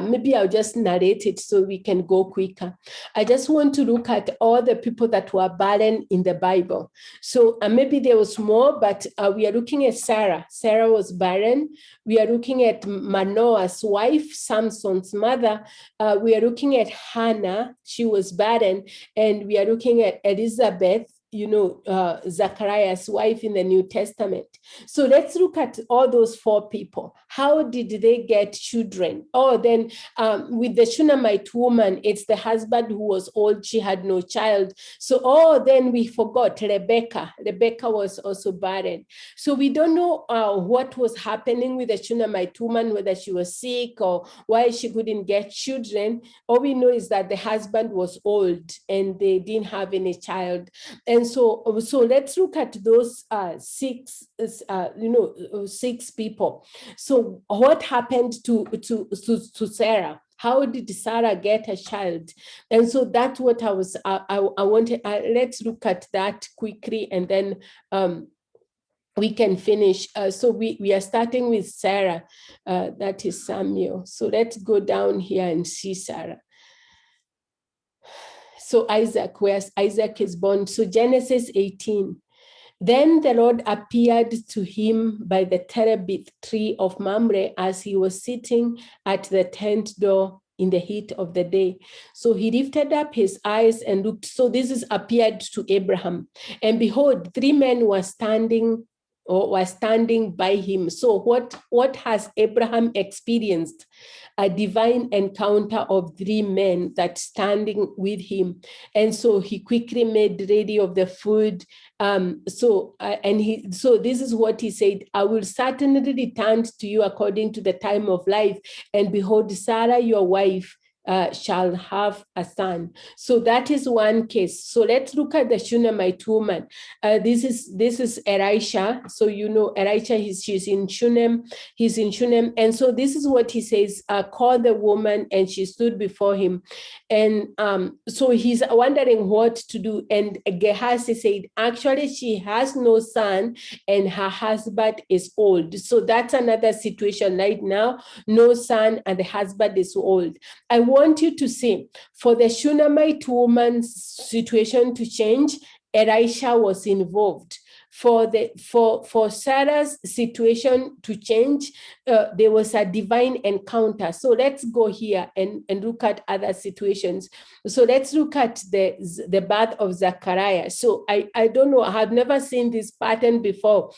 maybe I'll just narrate it so we can go quicker. I just want to look at all the people that were barren in the Bible. So maybe there was more, but we are looking at Sarah. Sarah was barren. We are looking at Manoah's wife, Samson's mother. We are looking at Hannah. She was barren. And we are looking at Elizabeth, Zachariah's wife in the New Testament. So let's look at all those 4 people. How did they get children? Then with the Shunammite woman, it's the husband who was old. She had no child. So, then we forgot Rebecca. Rebecca was also barren. So we don't know what was happening with the Shunammite woman, whether she was sick or why she couldn't get children. All we know is that the husband was old and they didn't have any child. And so let's look at those 6 people. So what happened to Sarah? How did Sarah get a child? And so that's what I wanted. Let's look at that quickly, and then we can finish. So we are starting with Sarah. That is Samuel. So let's go down here and see Sarah. So Isaac, where Isaac is born. So Genesis 18. Then the Lord appeared to him by the terebinth tree of Mamre as he was sitting at the tent door in the heat of the day. So he lifted up his eyes and looked. So this is appeared to Abraham. And behold, 3 men were standing by him. So what has Abraham experienced? A divine encounter of 3 men that standing with him. And so he quickly made ready of the food. So this is what he said: I will certainly return to you according to the time of life. And behold, Sarah, your wife, shall have a son. So that is one case. So let's look at the Shunammite woman. This is Elisha. So Elisha, she's in Shunem. He's in Shunem. And so this is what he says: call the woman, and she stood before him. And so he's wondering what to do. And Gehazi said, actually, she has no son and her husband is old. So that's another situation right now. No son and the husband is old. I want you to see, for the Shunammite woman's situation to change, Elisha was involved. For Sarah's situation to change, there was a divine encounter. So let's go here and look at other situations. So let's look at the birth of Zachariah. So I don't know, I have never seen this pattern before.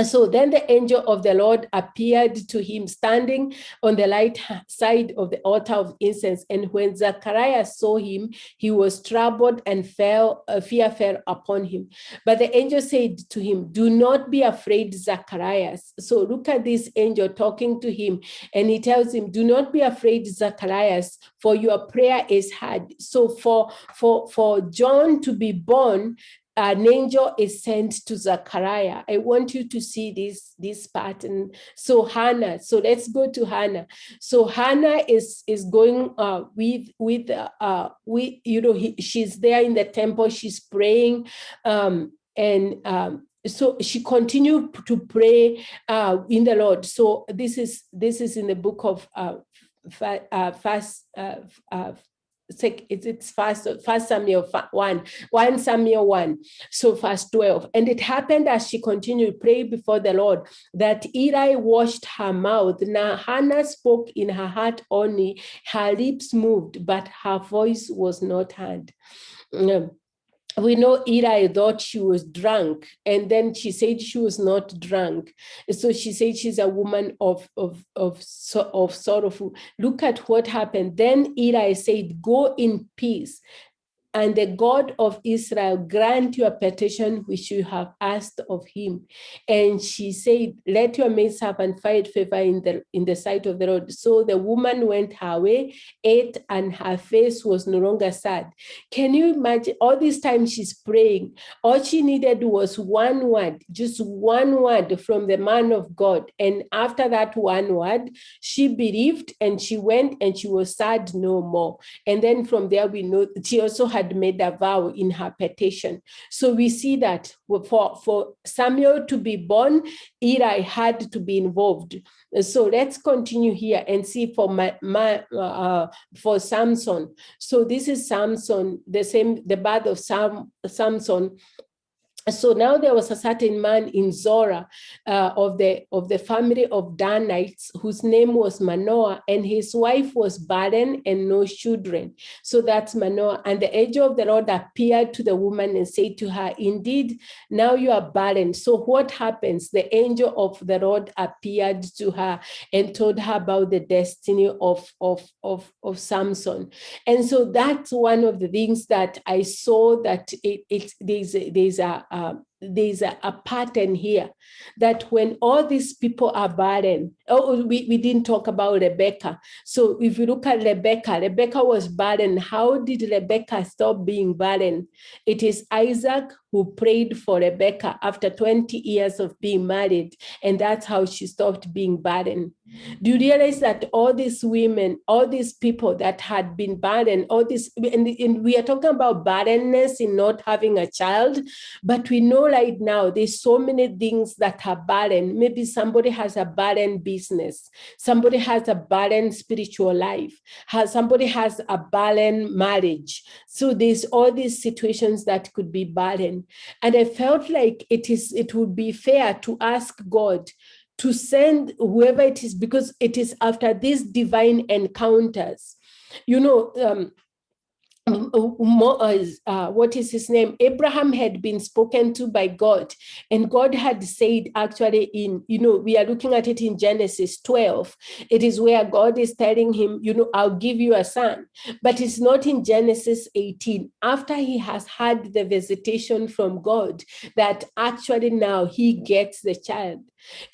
So then the angel of the Lord appeared to him standing on the right side of the altar of incense. And when Zachariah saw him, he was troubled and fear fell upon him. But the angel said to him, do not be afraid, Zacharias. So look at this angel talking to him. And he tells him, do not be afraid, Zacharias, for your prayer is heard. So for John to be born, an angel is sent to Zachariah. I want you to see this pattern. So Hannah, so let's go to Hannah. So Hannah is going she's there in the temple, she's praying, so she continued to pray in the Lord. So this is in the book of it's First Samuel 1 Samuel 1, so verse 12. And it happened as she continued to pray before the Lord that Eli washed her mouth. Now Hannah spoke in her heart only, her lips moved, but her voice was not heard. We know Eli thought she was drunk, and then she said she was not drunk. So she said she's a woman of sorrowful. Look at what happened. Then Eli said, "Go in peace, and the God of Israel grant your petition which you have asked of him." And she said, "Let your maidservant find favor in the sight of the Lord." So the woman went her way, ate, and her face was no longer sad. Can you imagine? All this time she's praying. All she needed was one word, just one word from the man of God. And after that one word, she believed, and she went, and she was sad no more. And then from there, we know she also had made a vow in her petition. So we see that for Samuel to be born, Eli had to be involved. So let's continue here and see for Samson. So this is Samson, the birth of Samson. So now there was a certain man in Zorah of the family of Danites, whose name was Manoah, and his wife was barren and no children. So that's Manoah. And the angel of the Lord appeared to the woman and said to her, "Indeed, now you are barren." So what happens? The angel of the Lord appeared to her and told her about the destiny of Samson. And so that's one of the things that I saw, that there's a pattern here, that when all these people are barren. We didn't talk about Rebecca. So if you look at Rebecca was barren. How did Rebecca stop being barren? It is Isaac who prayed for Rebecca after 20 years of being married, and that's how she stopped being barren. Do you realize that all these women, all these people that had been barren, all this, and we are talking about barrenness in not having a child, but we know right now there's so many things that are barren. Maybe somebody has a barren business, somebody has a barren spiritual life, somebody has a barren marriage. So there's all these situations that could be barren. And I felt like it would be fair to ask God to send whoever it is, because it is after these divine encounters. What is his name? Abraham had been spoken to by God, and God had said, actually, we are looking at it in Genesis 12. It is where God is telling him, I'll give you a son. But it's not in Genesis 18, after he has had the visitation from God, that actually now he gets the child.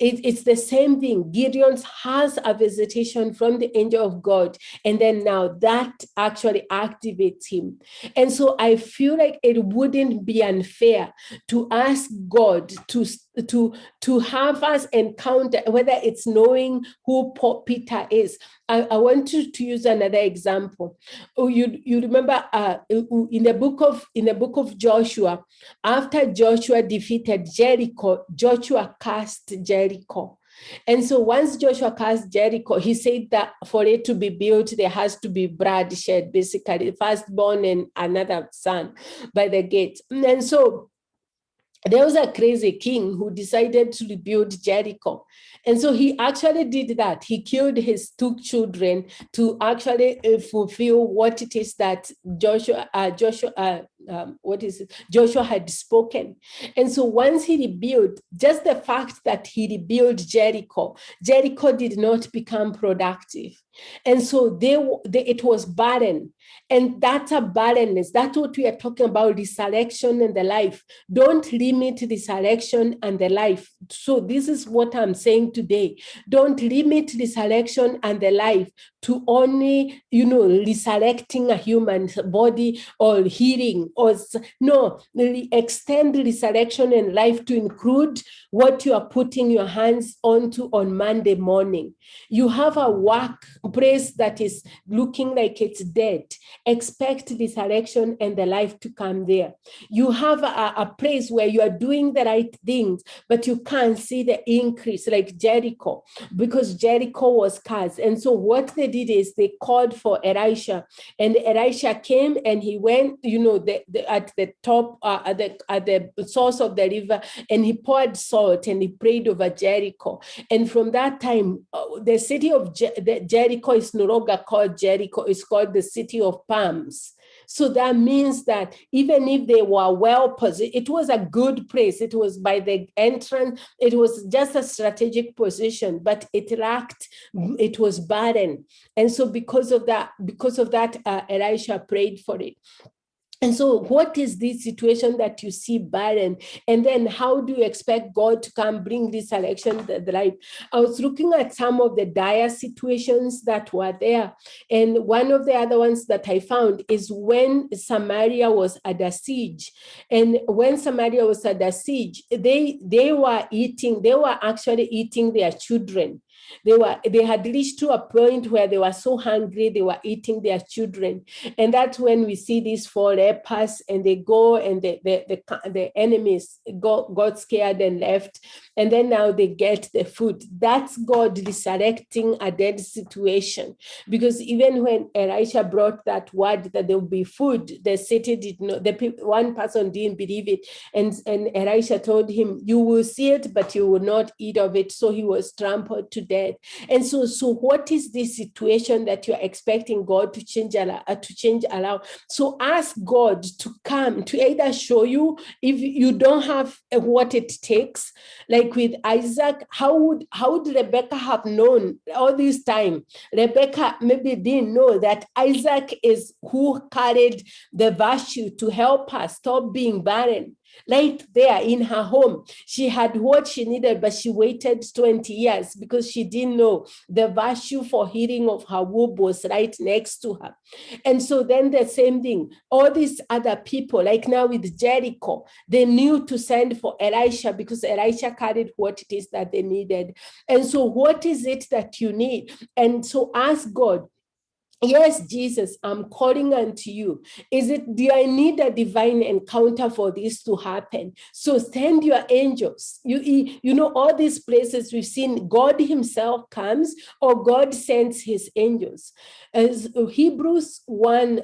It's the same thing. Gideon has a visitation from the angel of God, and then now that actually activates him. And so I feel like it wouldn't be unfair to ask God to have us encounter, whether it's knowing who Peter is. I want to use another example. You remember in the book of Joshua, after Joshua defeated Jericho, Joshua cast Jericho. And so once Joshua cast Jericho, he said that for it to be built, there has to be blood shed, basically, firstborn and another son by the gate. And so there was a crazy king who decided to rebuild Jericho. And so he actually did that. He killed his 2 children to actually fulfill what it is that Joshua had spoken. And so once he rebuilt, just the fact that he rebuilt Jericho did not become productive. And so it was barren. And that's a barrenness. That's what we are talking about, resurrection and the life. Don't limit resurrection and the life. So this is what I'm saying today. Don't limit resurrection and the life to only, resurrecting a human body or healing, or no, extend resurrection and life to include what you are putting your hands onto on Monday morning. You have a workplace that is looking like it's dead. Expect resurrection and the life to come there. You have a place where you are doing the right things, but you can't see the increase, like Jericho, because Jericho was cursed. And so what they did is they called for Elisha, and Elisha came and he went, at the top, at the source of the river, and he poured salt and he prayed over Jericho. And from that time, the city of Jericho is no longer called Jericho, it's called the city of palms. So that means that even if they were well positioned, it was a good place. It was by the entrance. It was just a strategic position, but it lacked, it was barren. And so because of that, Elisha prayed for it. And so what is this situation that you see barren? And then how do you expect God to come bring this election the life? I was looking at some of the dire situations that were there. And one of the other ones that I found is when Samaria was under siege. And when Samaria was under siege, they were actually eating their children. They had reached to a point where they were so hungry, they were eating their children. And that's when we see these 4 lepers, and they go, and the enemies got scared and left. And then now they get the food. That's God resurrecting a dead situation. Because even when Elisha brought that word that there will be food, the city did not, one person didn't believe it. And Elisha told him, you will see it, but you will not eat of it. So he was trampled to death. And so what is this situation that you're expecting God to change allow? So ask God to come to either show you, if you don't have what it takes, like with Isaac, how would Rebecca have known all this time? Rebecca maybe didn't know that Isaac is who carried the virtue to help her stop being barren. Right there in her home, she had what she needed, but she waited 20 years because she didn't know the virtue for healing of her womb was right next to her. And so then the same thing, all these other people, like now with Jericho, they knew to send for Elisha because Elisha carried what it is that they needed. And so what is it that you need? And so ask God, yes, Jesus, I'm calling unto you. Do I need a divine encounter for this to happen? So send your angels. You know, all these places we've seen, God himself comes or God sends his angels. As Hebrews 1,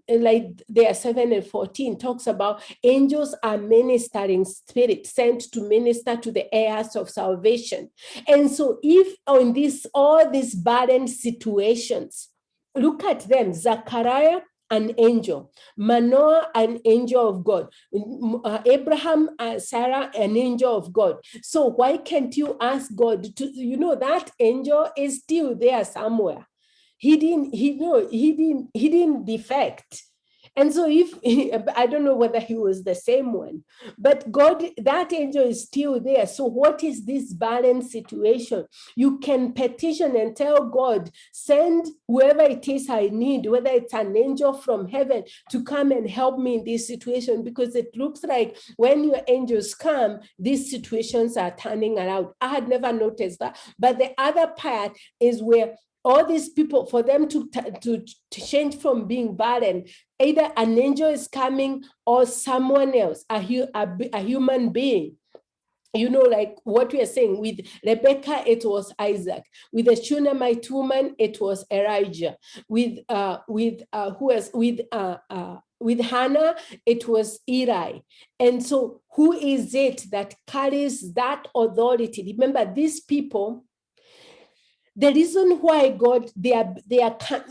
like there 7 and 14 talks about angels are ministering spirits sent to minister to the heirs of salvation. And so if on all these barren situations, look at them, Zachariah, an angel, Manoah, an angel of God, Abraham, Sarah, an angel of God. So why can't you ask God to, that angel is still there somewhere. He didn't defect. And so I don't know whether he was the same one, but God, that angel is still there. So what is this barren situation? You can petition and tell God, send whoever it is I need, whether it's an angel from heaven to come and help me in this situation, because it looks like when your angels come, these situations are turning around. I had never noticed that. But the other part is where all these people, for them to change from being barren, either an angel is coming or someone else, a human being. Like what we are saying with Rebecca, it was Isaac. With the Shunammite woman, it was Elijah. With Hannah, it was Eli. And so who is it that carries that authority? Remember, these people, the reason why God,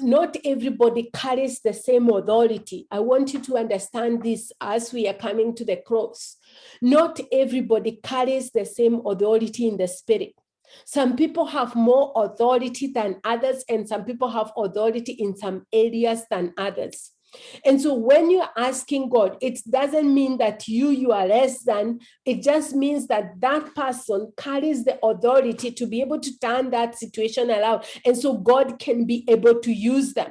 not everybody carries the same authority. I want you to understand this as we are coming to the cross. Not everybody carries the same authority in the spirit. Some people have more authority than others, and some people have authority in some areas than others. And so when you're asking God, it doesn't mean that you are less than, it just means that that person carries the authority to be able to turn that situation around. And so God can be able to use them.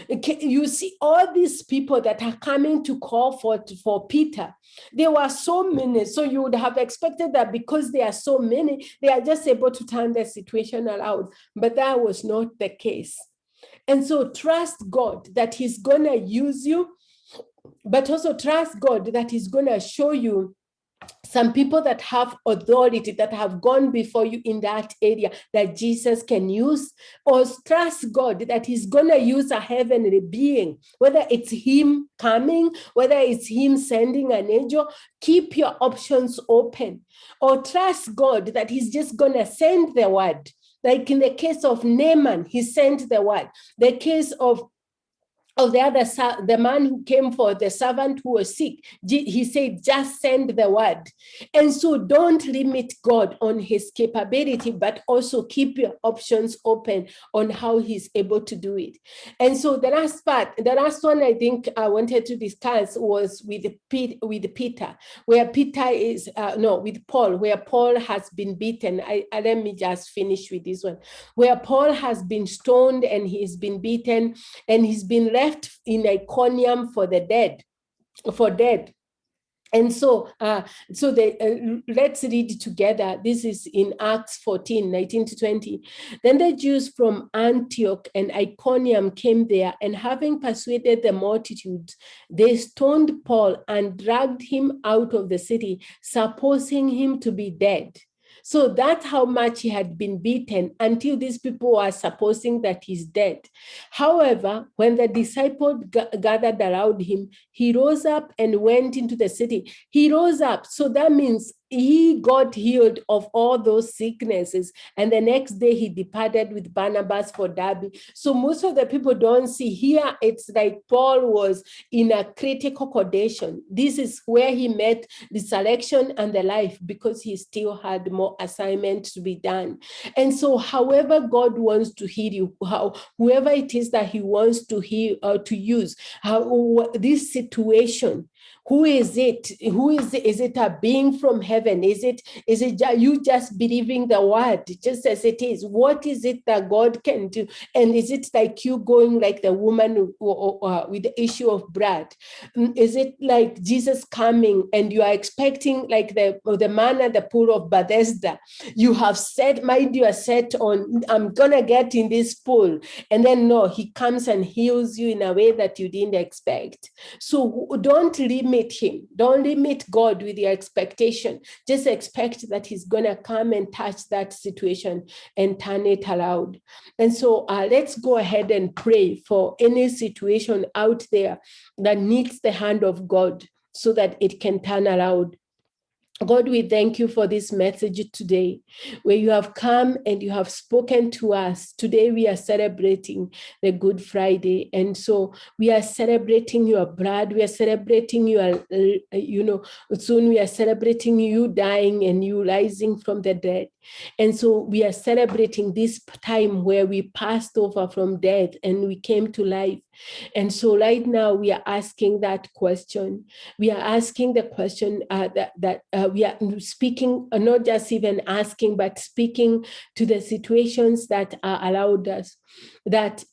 You see all these people that are coming to call for Peter. There were so many. So you would have expected that because there are so many, they are just able to turn the situation around. But that was not the case. And so trust God that he's going to use you, but also trust God that he's going to show you some people that have authority, that have gone before you in that area that Jesus can use. Or trust God that he's going to use a heavenly being, whether it's him coming, whether it's him sending an angel. Keep your options open. Or trust God that he's just going to send the word. Like in the case of Naaman, he sent the word. The case of the man who came for the servant who was sick, he said, just send the word. And so don't limit God on his capability, but also keep your options open on how he's able to do it. And so the last one I think I wanted to discuss was with Peter, where Peter is, with Paul, where Paul has been beaten. Let me just finish with this one, where Paul has been stoned and he's been beaten and he's been left in Iconium for dead. And so, let's read together. This is in Acts 14, 19 to 20. Then the Jews from Antioch and Iconium came there, and having persuaded the multitudes, they stoned Paul and dragged him out of the city, supposing him to be dead. So that's how much he had been beaten until these people were supposing that he's dead. However, when the disciples gathered around him, he rose up and went into the city. He rose up. So that means he got healed of all those sicknesses. And the next day he departed with Barnabas for Derbe. So most of the people don't see here. It's like Paul was in a critical condition. This is where he met the selection and the life, because he still had more assignment to be done. And so however God wants to heal you, whoever it is that he wants to heal or to use, this situation, who is it? Is it a being from heaven? Is it you just believing the word just as it is? What is it that God can do? And is it like you going like the woman with the issue of blood? Is it like Jesus coming and you are expecting like the man at the pool of Bethesda? You have set, mind you are set on, I'm gonna get in this pool. And then no, he comes and heals you in a way that you didn't expect. So don't limit him. Don't limit God with your expectation. Just expect that he's going to come and touch that situation and turn it around. And so let's go ahead and pray for any situation out there that needs the hand of God so that it can turn around. God, we thank you for this message today, where you have come and you have spoken to us. Today we are celebrating the Good Friday. And so we are celebrating your blood. We are celebrating your, soon we are celebrating you dying and you rising from the dead. And so we are celebrating this time where we passed over from death and we came to life. And so right now we are asking that question. We are asking the question that we are speaking, not just even asking, but speaking to the situations that are allowed us, that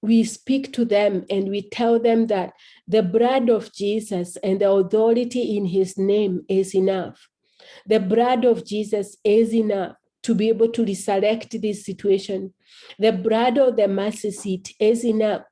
we speak to them and we tell them that the blood of Jesus and the authority in his name is enough. The blood of Jesus is enough to be able to resurrect this situation. The blood of the mercy seat is enough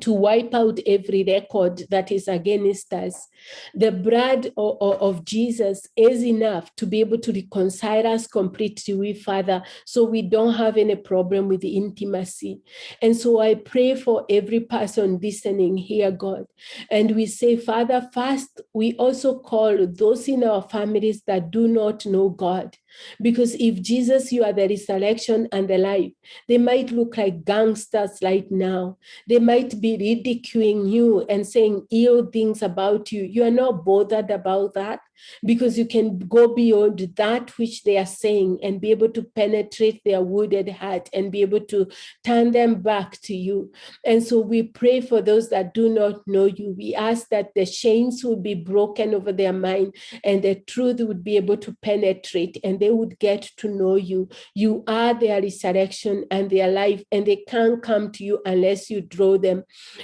to wipe out every record that is against us. The blood of Jesus is enough to be able to reconcile us completely with Father, so we don't have any problem with the intimacy. And so I pray for every person listening here, God. And we say, Father, first, we also call those in our families that do not know God. Because if Jesus, you are the resurrection and the life, they might look like gangsters right now. They might be ridiculing you and saying ill things about you. You are not bothered about that. because you can go beyond that which they are saying and be able to penetrate their wounded heart and be able to turn them back to you. And so we pray for those that do not know you. We ask that the chains would be broken over their mind and the truth would be able to penetrate and they would get to know you. You are their resurrection and their life, and they can't come to you unless you draw them.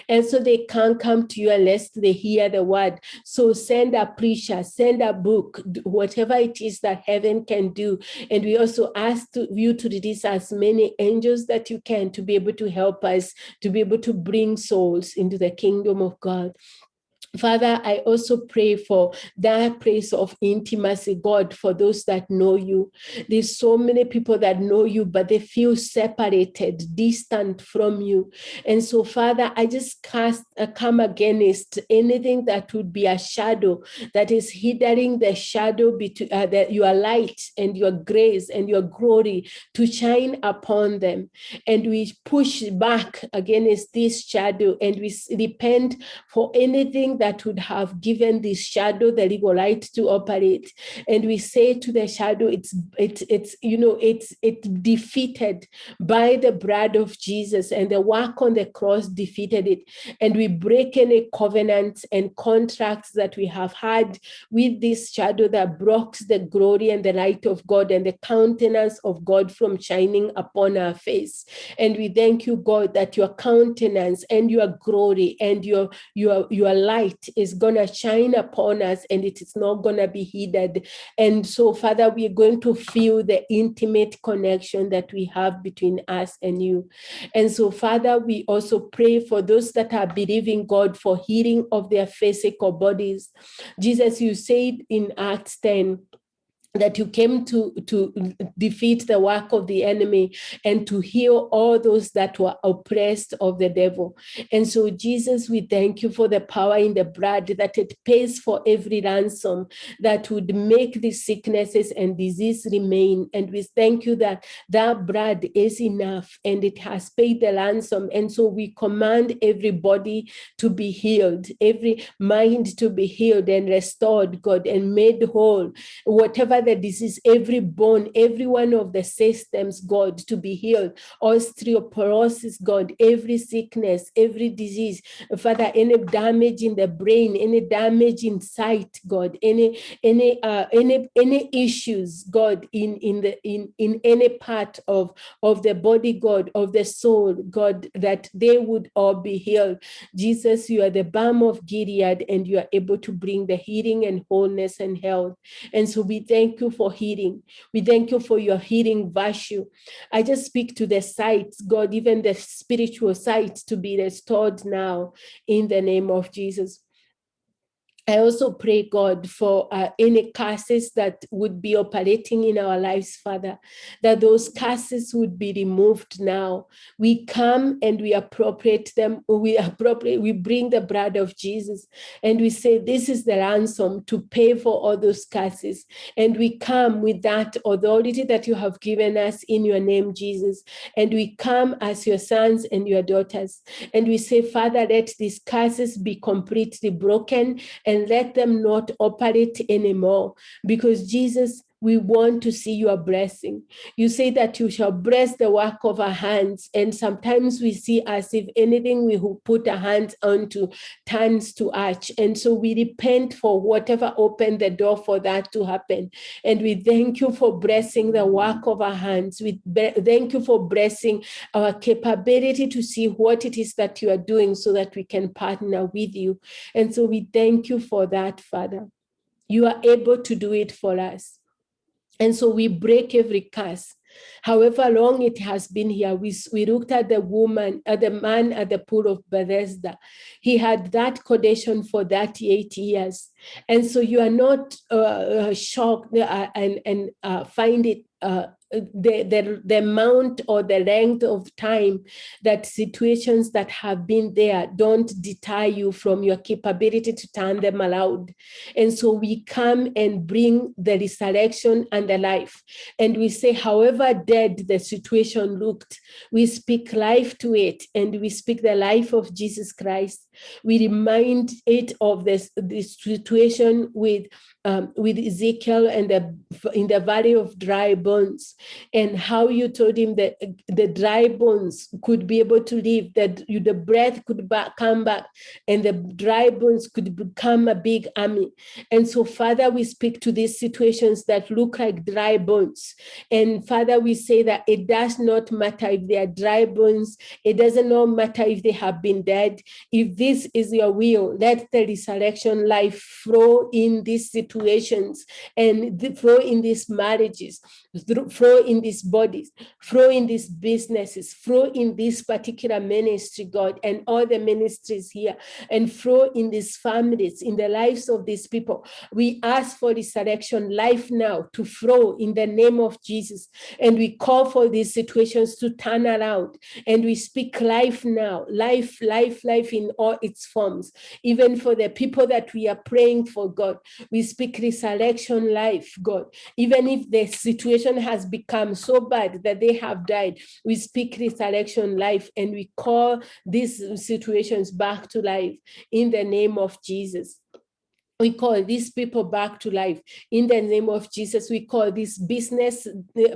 And so they can't come to you unless they hear the word. So send a preacher, send a book, whatever it is that heaven can do. And we also ask you to release as many angels that you can to be able to help us, to be able to bring souls into the kingdom of God. Father, I also pray for that place of intimacy, God, for those that know you. There's so many people that know you, but they feel separated, distant from you. And so, Father, I just come against anything that would be a shadow that is hindering the shadow between your light and your grace and your glory to shine upon them. And we push back against this shadow and we repent for anything that would have given this shadow the legal right to operate. And we say to the shadow, it's defeated by the blood of Jesus, and the work on the cross defeated it. And we break any covenants and contracts that we have had with this shadow that blocks the glory and the light of God and the countenance of God from shining upon our face. And we thank you, God, that your countenance and your glory and your light is going to shine upon us, and it is not going to be hidden. And so, Father, we are going to feel the intimate connection that we have between us and you. And so, Father, we also pray for those that are believing God for healing of their physical bodies. Jesus, you said in Acts 10, that you came to defeat the work of the enemy and to heal all those that were oppressed of the devil. And so, Jesus, we thank you for the power in the blood, that it pays for every ransom that would make these sicknesses and disease remain. And we thank you that that blood is enough and it has paid the ransom. And so we command everybody to be healed, every mind to be healed and restored, God, and made whole. Whatever the disease, every bone, every one of the systems, God, to be healed. Osteoporosis, God, every sickness, every disease, Father, any damage in the brain, any damage in sight, God, any issues, God, in any part of the body, God, of the soul, God, that they would all be healed. Jesus, you are the balm of Gilead, and you are able to bring the healing and wholeness and health. And so we thank you for healing. We thank you for your healing virtue. I just speak to the sights, God, even the spiritual sight, to be restored now in the name of Jesus. I also pray, God, for any curses that would be operating in our lives, Father, that those curses would be removed now. We come and we appropriate them. We bring the blood of Jesus and we say, this is the ransom to pay for all those curses. And we come with that authority that you have given us in your name, Jesus. And we come as your sons and your daughters. And we say, Father, let these curses be completely broken and let them not operate anymore, because Jesus, we want to see your blessing. You say that you shall bless the work of our hands, and sometimes we see as if anything we put our hands onto turns to ash. And so we repent for whatever opened the door for that to happen. And we thank you for blessing the work of our hands. We thank you for blessing our capability to see what it is that you are doing so that we can partner with you. And so we thank you for that, Father. You are able to do it for us. And so we break every curse. However long it has been here, we looked at the man at the pool of Bethesda. He had that condition for 38 years. And so you are not shocked and find it the amount or the length of time that situations that have been there don't deter you from your capability to turn them around. And so we come and bring the resurrection and the life. And we say, however dead the situation looked, we speak life to it, and we speak the life of Jesus Christ. We remind it of this situation with Ezekiel and in the valley of dry bones, and how you told him that the dry bones could be able to live, that the breath could come back, and the dry bones could become a big army. And so, Father, we speak to these situations that look like dry bones. And Father, we say that it does not matter if they are dry bones. It doesn't matter if they have been dead. If this is your will, let the resurrection life flow in these situations and flow in these marriages, flow in these bodies, flow in these businesses, flow in this particular ministry, God, and all the ministries here, and flow in these families, in the lives of these people. We ask for resurrection life now to flow in the name of Jesus, and we call for these situations to turn around, and we speak life now, life in all its forms. Even for the people that we are praying for, God, we speak resurrection life, God. Even if the situation has become so bad that they have died, we speak resurrection life, and we call these situations back to life in the name of Jesus. We call these people back to life in the name of Jesus. We call this business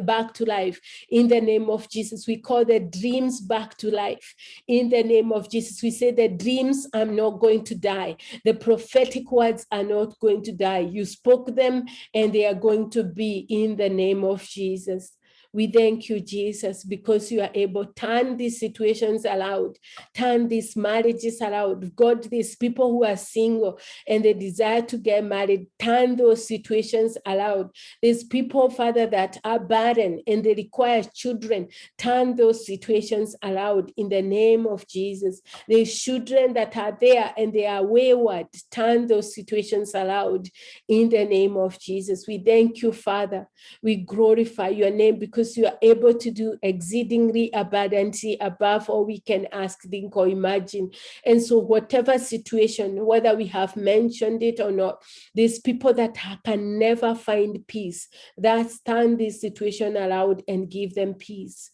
back to life in the name of Jesus. We call the dreams back to life in the name of Jesus. We say the dreams are not going to die. The prophetic words are not going to die. You spoke them, and they are going to be in the name of Jesus. We thank you, Jesus, because you are able to turn these situations around, turn these marriages around. God, these people who are single and they desire to get married, turn those situations around. There's people, Father, that are barren and they require children. Turn those situations around in the name of Jesus. There's children that are there and they are wayward. Turn those situations around in the name of Jesus. We thank you, Father. We glorify your name because you are able to do exceedingly abundantly above all we can ask, think, or imagine. And so whatever situation, whether we have mentioned it or not, these people that can never find peace, that turn this situation around and give them peace.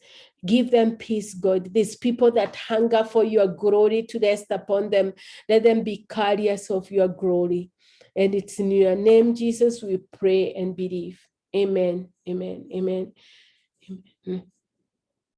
Give them peace, God. These people that hunger for your glory to rest upon them, let them be carriers of your glory. And it's in your name, Jesus, we pray and believe. Amen. Amen. Amen. Amen.